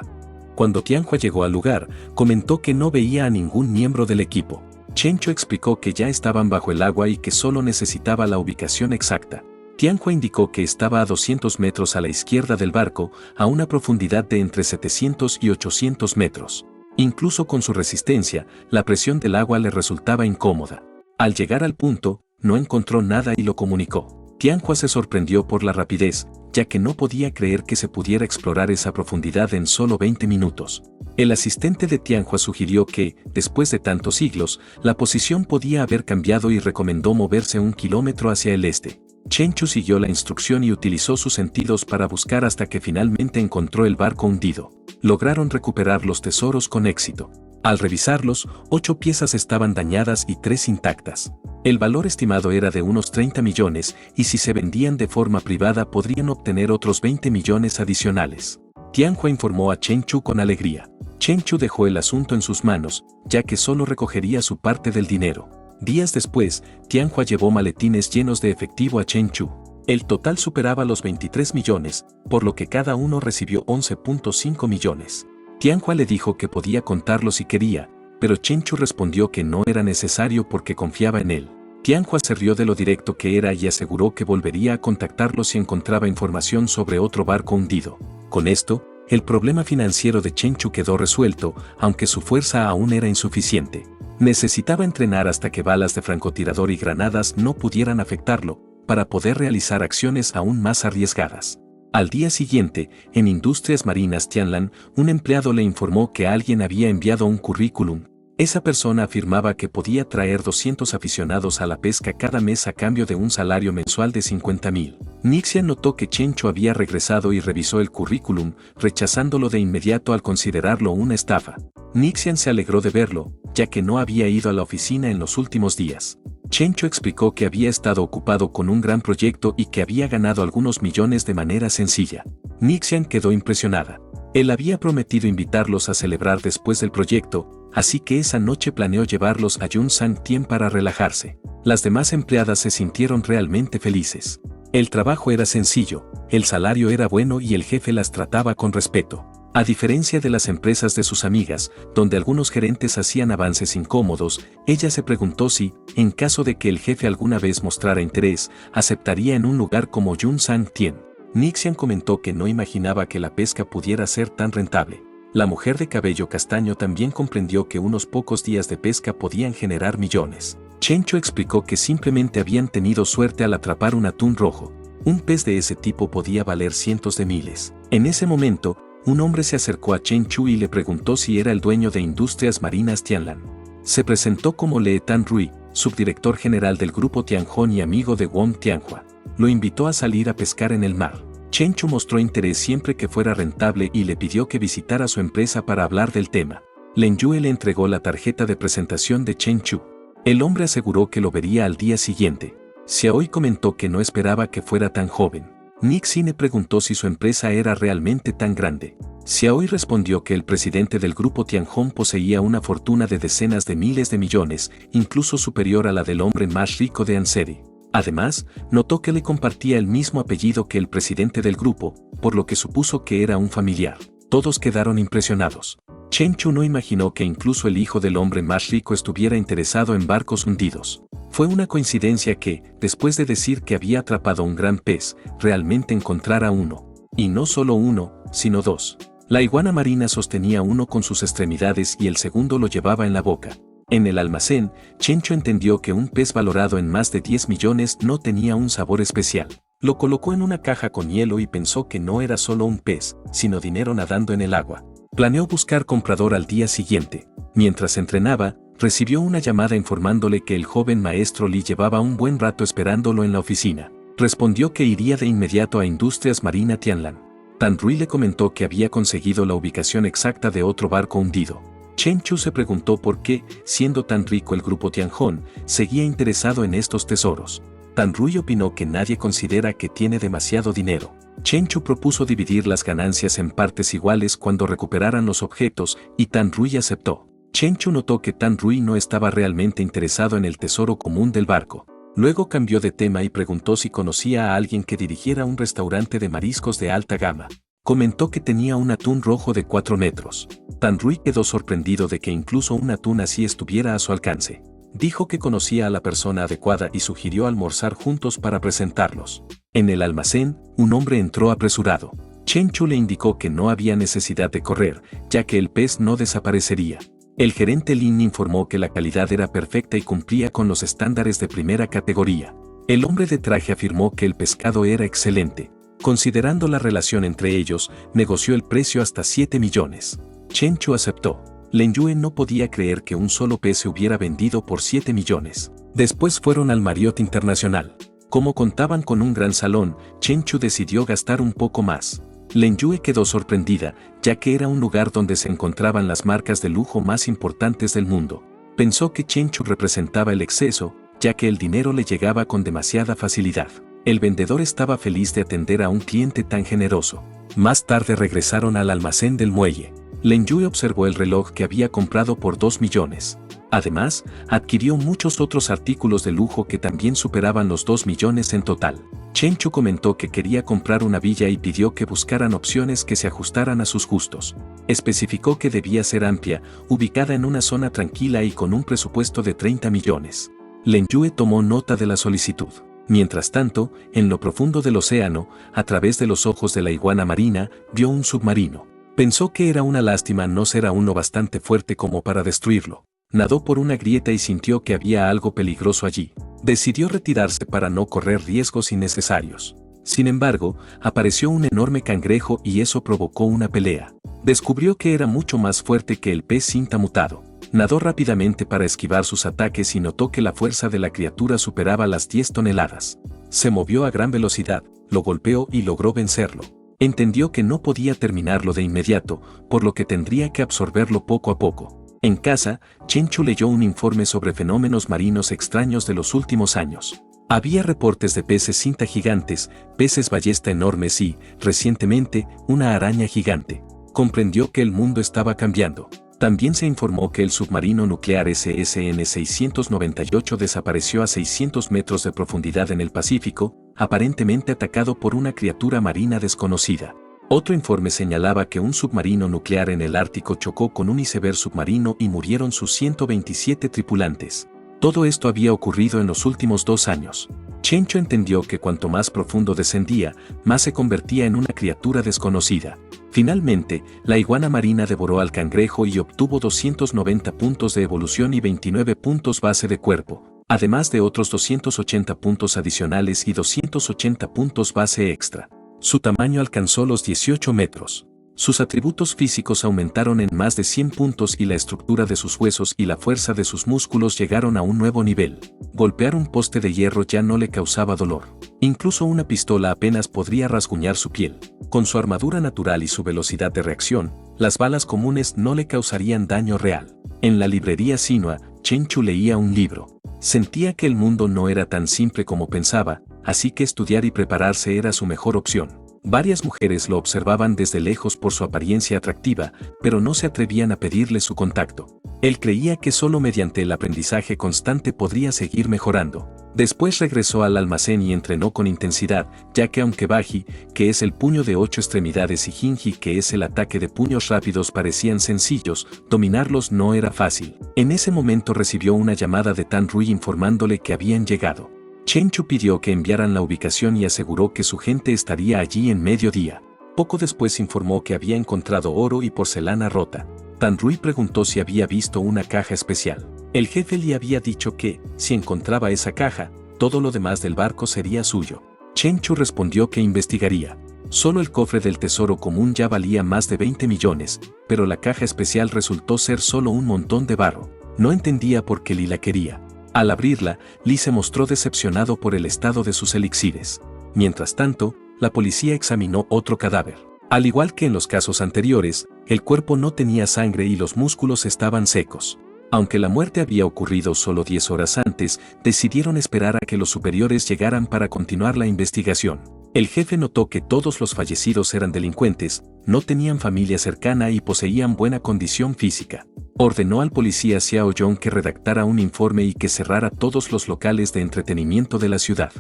Speaker 1: Cuando Tianhua llegó al lugar, comentó que no veía a ningún miembro del equipo. Chen Chu explicó que ya estaban bajo el agua y que solo necesitaba la ubicación exacta. Tianhua indicó que estaba a 200 metros a la izquierda del barco, a una profundidad de entre 700 y 800 metros. Incluso con su resistencia, la presión del agua le resultaba incómoda. Al llegar al punto, no encontró nada y lo comunicó. Tianhua se sorprendió por la rapidez, ya que no podía creer que se pudiera explorar esa profundidad en solo 20 minutos. El asistente de Tianhua sugirió que, después de tantos siglos, la posición podía haber cambiado y recomendó moverse 1 kilómetro hacia el este. Chen Chu siguió la instrucción y utilizó sus sentidos para buscar hasta que finalmente encontró el barco hundido. Lograron recuperar los tesoros con éxito. Al revisarlos, 8 piezas estaban dañadas y 3 intactas. El valor estimado era de unos 30 millones y si se vendían de forma privada podrían obtener otros 20 millones adicionales. Tianhua informó a Chen Chu con alegría. Chen Chu dejó el asunto en sus manos, ya que solo recogería su parte del dinero. Días después, Tianhua llevó maletines llenos de efectivo a Chen Chu. El total superaba los 23 millones, por lo que cada uno recibió 11.5 millones. Tianhua le dijo que podía contarlo si quería, pero Chen Chu respondió que no era necesario porque confiaba en él. Tianhua se rió de lo directo que era y aseguró que volvería a contactarlo si encontraba información sobre otro barco hundido. Con esto, el problema financiero de Chen Chu quedó resuelto, aunque su fuerza aún era insuficiente. Necesitaba entrenar hasta que balas de francotirador y granadas no pudieran afectarlo, para poder realizar acciones aún más arriesgadas. Al día siguiente, en Industrias Marinas Tianlan, un empleado le informó que alguien había enviado un currículum. Esa persona afirmaba que podía traer 200 aficionados a la pesca cada mes a cambio de un salario mensual de 50.000. Nixian notó que Chen Chu había regresado y revisó el currículum, rechazándolo de inmediato al considerarlo una estafa. Nixian se alegró de verlo, ya que no había ido a la oficina en los últimos días. Chen Chu explicó que había estado ocupado con un gran proyecto y que había ganado algunos millones de manera sencilla. Nixian quedó impresionada. Él había prometido invitarlos a celebrar después del proyecto, así que esa noche planeó llevarlos a Yunsan Tien para relajarse. Las demás empleadas se sintieron realmente felices. El trabajo era sencillo, el salario era bueno y el jefe las trataba con respeto. A diferencia de las empresas de sus amigas, donde algunos gerentes hacían avances incómodos, ella se preguntó si, en caso de que el jefe alguna vez mostrara interés, aceptaría en un lugar como Yun Sang Tien. Nixian comentó que no imaginaba que la pesca pudiera ser tan rentable. La mujer de cabello castaño también comprendió que unos pocos días de pesca podían generar millones. Chencho explicó que simplemente habían tenido suerte al atrapar un atún rojo. Un pez de ese tipo podía valer cientos de miles. En ese momento, un hombre se acercó a Chen Chu y le preguntó si era el dueño de Industrias Marinas Tianlan. Se presentó como Le Tan Rui, subdirector general del grupo Tianhong y amigo de Wong Tianhua. Lo invitó a salir a pescar en el mar. Chen Chu mostró interés siempre que fuera rentable y le pidió que visitara su empresa para hablar del tema. Len Yue le entregó la tarjeta de presentación de Chen Chu. El hombre aseguró que lo vería al día siguiente. Xiaoi comentó que no esperaba que fuera tan joven. Nixie le preguntó si su empresa era realmente tan grande. Xiaoi respondió que el presidente del grupo Tianhong poseía una fortuna de decenas de miles de millones, incluso superior a la del hombre más rico de Anseri. Además, notó que le compartía el mismo apellido que el presidente del grupo, por lo que supuso que era un familiar. Todos quedaron impresionados. Chen Chu no imaginó que incluso el hijo del hombre más rico estuviera interesado en barcos hundidos. Fue una coincidencia que, después de decir que había atrapado un gran pez, realmente encontrara uno. Y no solo uno, sino dos. La iguana marina sostenía uno con sus extremidades y el segundo lo llevaba en la boca. En el almacén, Chen Chu entendió que un pez valorado en más de 10 millones no tenía un sabor especial. Lo colocó en una caja con hielo y pensó que no era solo un pez, sino dinero nadando en el agua. Planeó buscar comprador al día siguiente. Mientras entrenaba, recibió una llamada informándole que el joven maestro Li llevaba un buen rato esperándolo en la oficina. Respondió que iría de inmediato a Industrias Marina Tianlan. Tan Rui le comentó que había conseguido la ubicación exacta de otro barco hundido. Chen Chu se preguntó por qué, siendo tan rico el grupo Tianhong, seguía interesado en estos tesoros. Tan Rui opinó que nadie considera que tiene demasiado dinero. Chen Chu propuso dividir las ganancias en partes iguales cuando recuperaran los objetos, y Tan Rui aceptó. Chen Chu notó que Tan Rui no estaba realmente interesado en el tesoro común del barco. Luego cambió de tema y preguntó si conocía a alguien que dirigiera un restaurante de mariscos de alta gama. Comentó que tenía un atún rojo de 4 metros. Tan Rui quedó sorprendido de que incluso un atún así estuviera a su alcance. Dijo que conocía a la persona adecuada y sugirió almorzar juntos para presentarlos. En el almacén, un hombre entró apresurado. Chen Chu le indicó que no había necesidad de correr, ya que el pez no desaparecería. El gerente Lin informó que la calidad era perfecta y cumplía con los estándares de primera categoría. El hombre de traje afirmó que el pescado era excelente. Considerando la relación entre ellos, negoció el precio hasta 7 millones. Chen Chu aceptó. Len Yue no podía creer que un solo pez se hubiera vendido por 7 millones. Después fueron al Marriott Internacional. Como contaban con un gran salón, Chen Chu decidió gastar un poco más. Len Yue quedó sorprendida, ya que era un lugar donde se encontraban las marcas de lujo más importantes del mundo. Pensó que Chen Chu representaba el exceso, ya que el dinero le llegaba con demasiada facilidad. El vendedor estaba feliz de atender a un cliente tan generoso. Más tarde regresaron al almacén del muelle. Len Yue observó el reloj que había comprado por 2 millones. Además, adquirió muchos otros artículos de lujo que también superaban los 2 millones en total. Chen Chu comentó que quería comprar una villa y pidió que buscaran opciones que se ajustaran a sus gustos. Especificó que debía ser amplia, ubicada en una zona tranquila y con un presupuesto de 30 millones. Len Yue tomó nota de la solicitud. Mientras tanto, en lo profundo del océano, a través de los ojos de la iguana marina, vio un submarino. Pensó que era una lástima no ser aún lo bastante fuerte como para destruirlo. Nadó por una grieta y sintió que había algo peligroso allí. Decidió retirarse para no correr riesgos innecesarios. Sin embargo, apareció un enorme cangrejo y eso provocó una pelea. Descubrió que era mucho más fuerte que el pez cinta mutado. Nadó rápidamente para esquivar sus ataques y notó que la fuerza de la criatura superaba las 10 toneladas. Se movió a gran velocidad, lo golpeó y logró vencerlo. Entendió que no podía terminarlo de inmediato, por lo que tendría que absorberlo poco a poco. En casa, Chen Chu leyó un informe sobre fenómenos marinos extraños de los últimos años. Había reportes de peces cinta gigantes, peces ballesta enormes y, recientemente, una araña gigante. Comprendió que el mundo estaba cambiando. También se informó que el submarino nuclear SSN-698 desapareció a 600 metros de profundidad en el Pacífico, aparentemente atacado por una criatura marina desconocida. Otro informe señalaba que un submarino nuclear en el Ártico chocó con un iceberg submarino y murieron sus 127 tripulantes. Todo esto había ocurrido en los últimos 2 años. Chencho entendió que cuanto más profundo descendía, más se convertía en una criatura desconocida. Finalmente, la iguana marina devoró al cangrejo y obtuvo 290 puntos de evolución y 29 puntos base de cuerpo, además de otros 280 puntos adicionales y 280 puntos base extra. Su tamaño alcanzó los 18 metros. Sus atributos físicos aumentaron en más de 100 puntos y la estructura de sus huesos y la fuerza de sus músculos llegaron a un nuevo nivel. Golpear un poste de hierro ya no le causaba dolor. Incluso una pistola apenas podría rasguñar su piel. Con su armadura natural y su velocidad de reacción, las balas comunes no le causarían daño real. En la librería Sinua, Chenchu leía un libro. Sentía que el mundo no era tan simple como pensaba, así que estudiar y prepararse era su mejor opción. Varias mujeres lo observaban desde lejos por su apariencia atractiva, pero no se atrevían a pedirle su contacto. Él creía que solo mediante el aprendizaje constante podría seguir mejorando. Después regresó al almacén y entrenó con intensidad, ya que aunque Baji, que es el puño de 8 extremidades, y Jinji, que es el ataque de puños rápidos, parecían sencillos, dominarlos no era fácil. En ese momento recibió una llamada de Tan Rui informándole que habían llegado. Chenchu pidió que enviaran la ubicación y aseguró que su gente estaría allí en mediodía. Poco después informó que había encontrado oro y porcelana rota. Tan Rui preguntó si había visto una caja especial. El jefe le había dicho que, si encontraba esa caja, todo lo demás del barco sería suyo. Chenchu respondió que investigaría. Solo el cofre del tesoro común ya valía más de 20 millones, pero la caja especial resultó ser solo un montón de barro. No entendía por qué Li la quería. Al abrirla, Li se mostró decepcionado por el estado de sus elixires. Mientras tanto, la policía examinó otro cadáver. Al igual que en los casos anteriores, el cuerpo no tenía sangre y los músculos estaban secos. Aunque la muerte había ocurrido solo 10 horas antes, decidieron esperar a que los superiores llegaran para continuar la investigación. El jefe notó que todos los fallecidos eran delincuentes, no tenían familia cercana y poseían buena condición física. Ordenó al policía Xiao Yong que redactara un informe y que cerrara todos los locales de entretenimiento de la ciudad.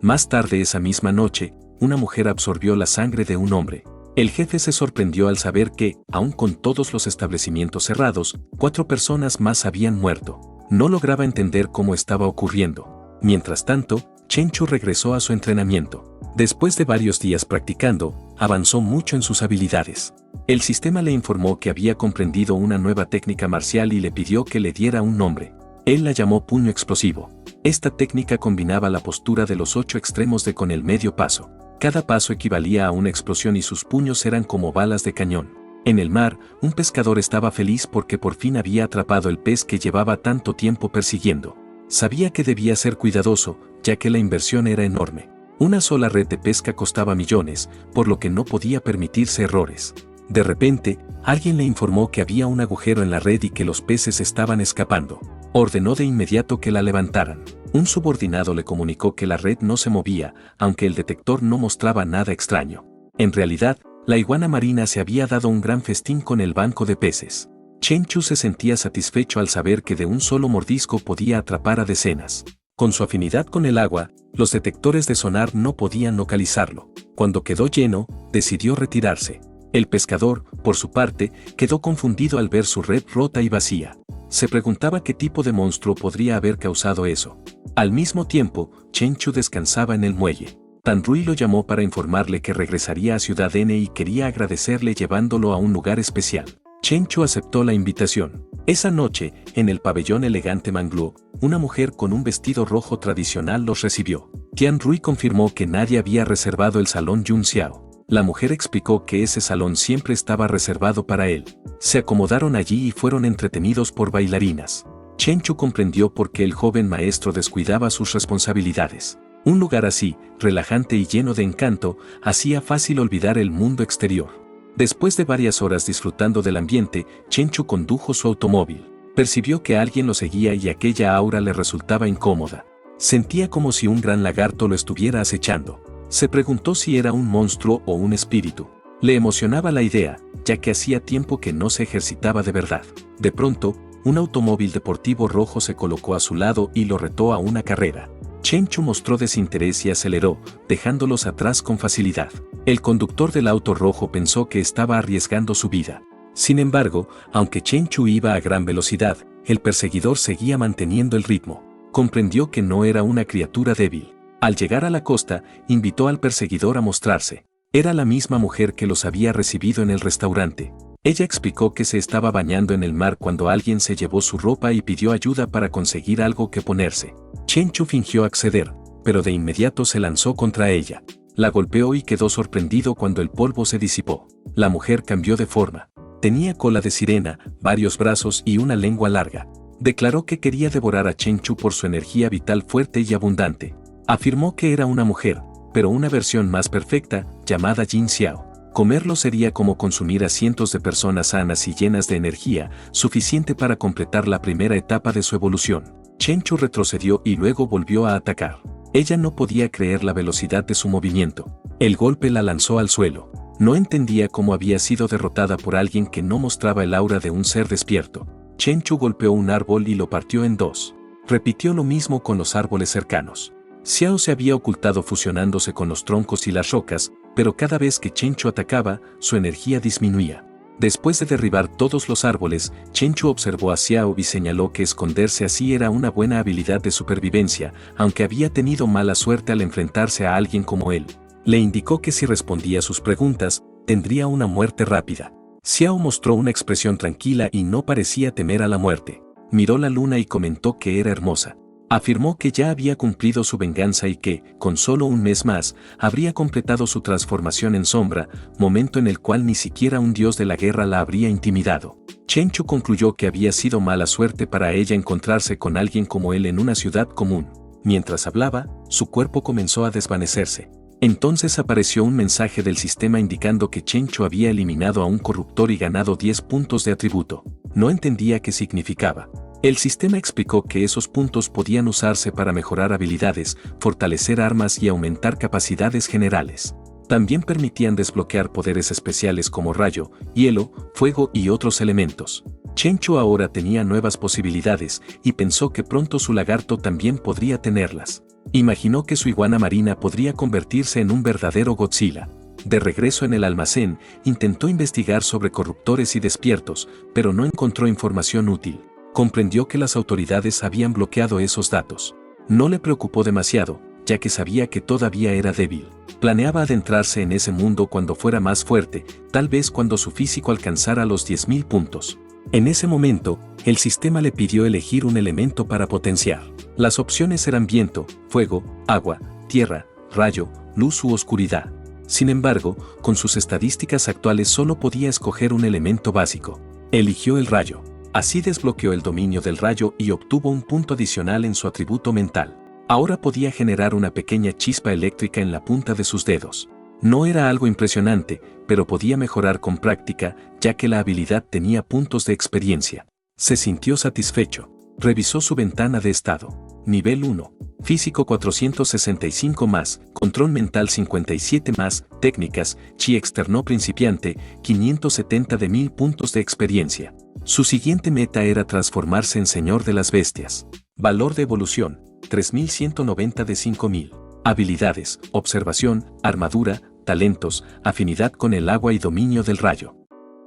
Speaker 1: Más tarde esa misma noche, una mujer absorbió la sangre de un hombre. El jefe se sorprendió al saber que, aun con todos los establecimientos cerrados, 4 personas más habían muerto. No lograba entender cómo estaba ocurriendo. Mientras tanto, Chenchu regresó a su entrenamiento. Después de varios días practicando, avanzó mucho en sus habilidades. El sistema le informó que había comprendido una nueva técnica marcial y le pidió que le diera un nombre. Él la llamó puño explosivo. Esta técnica combinaba la postura de los 8 extremos de con el medio paso. Cada paso equivalía a una explosión y sus puños eran como balas de cañón. En el mar, un pescador estaba feliz porque por fin había atrapado el pez que llevaba tanto tiempo persiguiendo. Sabía que debía ser cuidadoso, ya que la inversión era enorme. Una sola red de pesca costaba millones, por lo que no podía permitirse errores. De repente, alguien le informó que había un agujero en la red y que los peces estaban escapando. Ordenó de inmediato que la levantaran. Un subordinado le comunicó que la red no se movía, aunque el detector no mostraba nada extraño. En realidad, la iguana marina se había dado un gran festín con el banco de peces. Chenchu se sentía satisfecho al saber que de un solo mordisco podía atrapar a decenas. Con su afinidad con el agua, los detectores de sonar no podían localizarlo. Cuando quedó lleno, decidió retirarse. El pescador, por su parte, quedó confundido al ver su red rota y vacía. Se preguntaba qué tipo de monstruo podría haber causado eso. Al mismo tiempo, Chenchu descansaba en el muelle. Tan Rui lo llamó para informarle que regresaría a Ciudad N y quería agradecerle llevándolo a un lugar especial. Chenchu aceptó la invitación. Esa noche, en el pabellón elegante Mangluo, una mujer con un vestido rojo tradicional los recibió. Tian Rui confirmó que nadie había reservado el salón Yun Xiao. La mujer explicó que ese salón siempre estaba reservado para él. Se acomodaron allí y fueron entretenidos por bailarinas. Chenchu comprendió por qué el joven maestro descuidaba sus responsabilidades. Un lugar así, relajante y lleno de encanto, hacía fácil olvidar el mundo exterior. Después de varias horas disfrutando del ambiente, Chenchu condujo su automóvil. Percibió que alguien lo seguía y aquella aura le resultaba incómoda. Sentía como si un gran lagarto lo estuviera acechando. Se preguntó si era un monstruo o un espíritu. Le emocionaba la idea, ya que hacía tiempo que no se ejercitaba de verdad. De pronto, un automóvil deportivo rojo se colocó a su lado y lo retó a una carrera. Chenchu mostró desinterés y aceleró, dejándolos atrás con facilidad. El conductor del auto rojo pensó que estaba arriesgando su vida. Sin embargo, aunque Chenchu iba a gran velocidad, el perseguidor seguía manteniendo el ritmo. Comprendió que no era una criatura débil. Al llegar a la costa, invitó al perseguidor a mostrarse. Era la misma mujer que los había recibido en el restaurante. Ella explicó que se estaba bañando en el mar cuando alguien se llevó su ropa y pidió ayuda para conseguir algo que ponerse. Chenchu fingió acceder, pero de inmediato se lanzó contra ella. La golpeó y quedó sorprendido cuando el polvo se disipó. La mujer cambió de forma. Tenía cola de sirena, varios brazos y una lengua larga. Declaró que quería devorar a Chenchu por su energía vital fuerte y abundante. Afirmó que era una mujer, pero una versión más perfecta, llamada Jin Xiao. Comerlo sería como consumir a cientos de personas sanas y llenas de energía, suficiente para completar la primera etapa de su evolución. Chenchu retrocedió y luego volvió a atacar. Ella no podía creer la velocidad de su movimiento. El golpe la lanzó al suelo. No entendía cómo había sido derrotada por alguien que no mostraba el aura de un ser despierto. Chenchu golpeó un árbol y lo partió en dos. Repitió lo mismo con los árboles cercanos. Xiao se había ocultado fusionándose con los troncos y las rocas, pero cada vez que Chenchu atacaba, su energía disminuía. Después de derribar todos los árboles, Chenchu observó a Xiao y señaló que esconderse así era una buena habilidad de supervivencia, aunque había tenido mala suerte al enfrentarse a alguien como él. Le indicó que si respondía a sus preguntas, tendría una muerte rápida. Xiao mostró una expresión tranquila y no parecía temer a la muerte. Miró la luna y comentó que era hermosa. Afirmó que ya había cumplido su venganza y que, con solo un mes más, habría completado su transformación en sombra, momento en el cual ni siquiera un dios de la guerra la habría intimidado. Chenchu concluyó que había sido mala suerte para ella encontrarse con alguien como él en una ciudad común. Mientras hablaba, su cuerpo comenzó a desvanecerse. Entonces apareció un mensaje del sistema indicando que Chenchu había eliminado a un corruptor y ganado 10 puntos de atributo. No entendía qué significaba. El sistema explicó que esos puntos podían usarse para mejorar habilidades, fortalecer armas y aumentar capacidades generales. También permitían desbloquear poderes especiales como rayo, hielo, fuego y otros elementos. Chenchu ahora tenía nuevas posibilidades y pensó que pronto su lagarto también podría tenerlas. Imaginó que su iguana marina podría convertirse en un verdadero Godzilla. De regreso en el almacén, intentó investigar sobre corruptores y despiertos, pero no encontró información útil. Comprendió que las autoridades habían bloqueado esos datos. No le preocupó demasiado, ya que sabía que todavía era débil. Planeaba adentrarse en ese mundo cuando fuera más fuerte, tal vez cuando su físico alcanzara los 10.000 puntos. En ese momento, el sistema le pidió elegir un elemento para potenciar. Las opciones eran viento, fuego, agua, tierra, rayo, luz u oscuridad. Sin embargo, con sus estadísticas actuales solo podía escoger un elemento básico. Eligió el rayo. Así desbloqueó el dominio del rayo y obtuvo un punto adicional en su atributo mental. Ahora podía generar una pequeña chispa eléctrica en la punta de sus dedos. No era algo impresionante, pero podía mejorar con práctica, ya que la habilidad tenía puntos de experiencia. Se sintió satisfecho. Revisó su ventana de estado. Nivel 1. Físico 465 más, control mental 57 más, técnicas, chi externo principiante, 570 de 1000 puntos de experiencia. Su siguiente meta era transformarse en señor de las bestias. Valor de evolución, 3190 de 5000. Habilidades, observación, armadura, talentos, afinidad con el agua y dominio del rayo.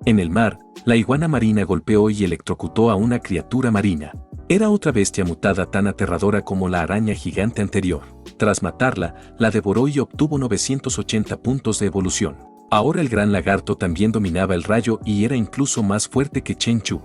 Speaker 1: En el mar, la iguana marina golpeó y electrocutó a una criatura marina. Era otra bestia mutada tan aterradora como la araña gigante anterior. Tras matarla, la devoró y obtuvo 980 puntos de evolución. Ahora el gran lagarto también dominaba el rayo y era incluso más fuerte que Chenchu.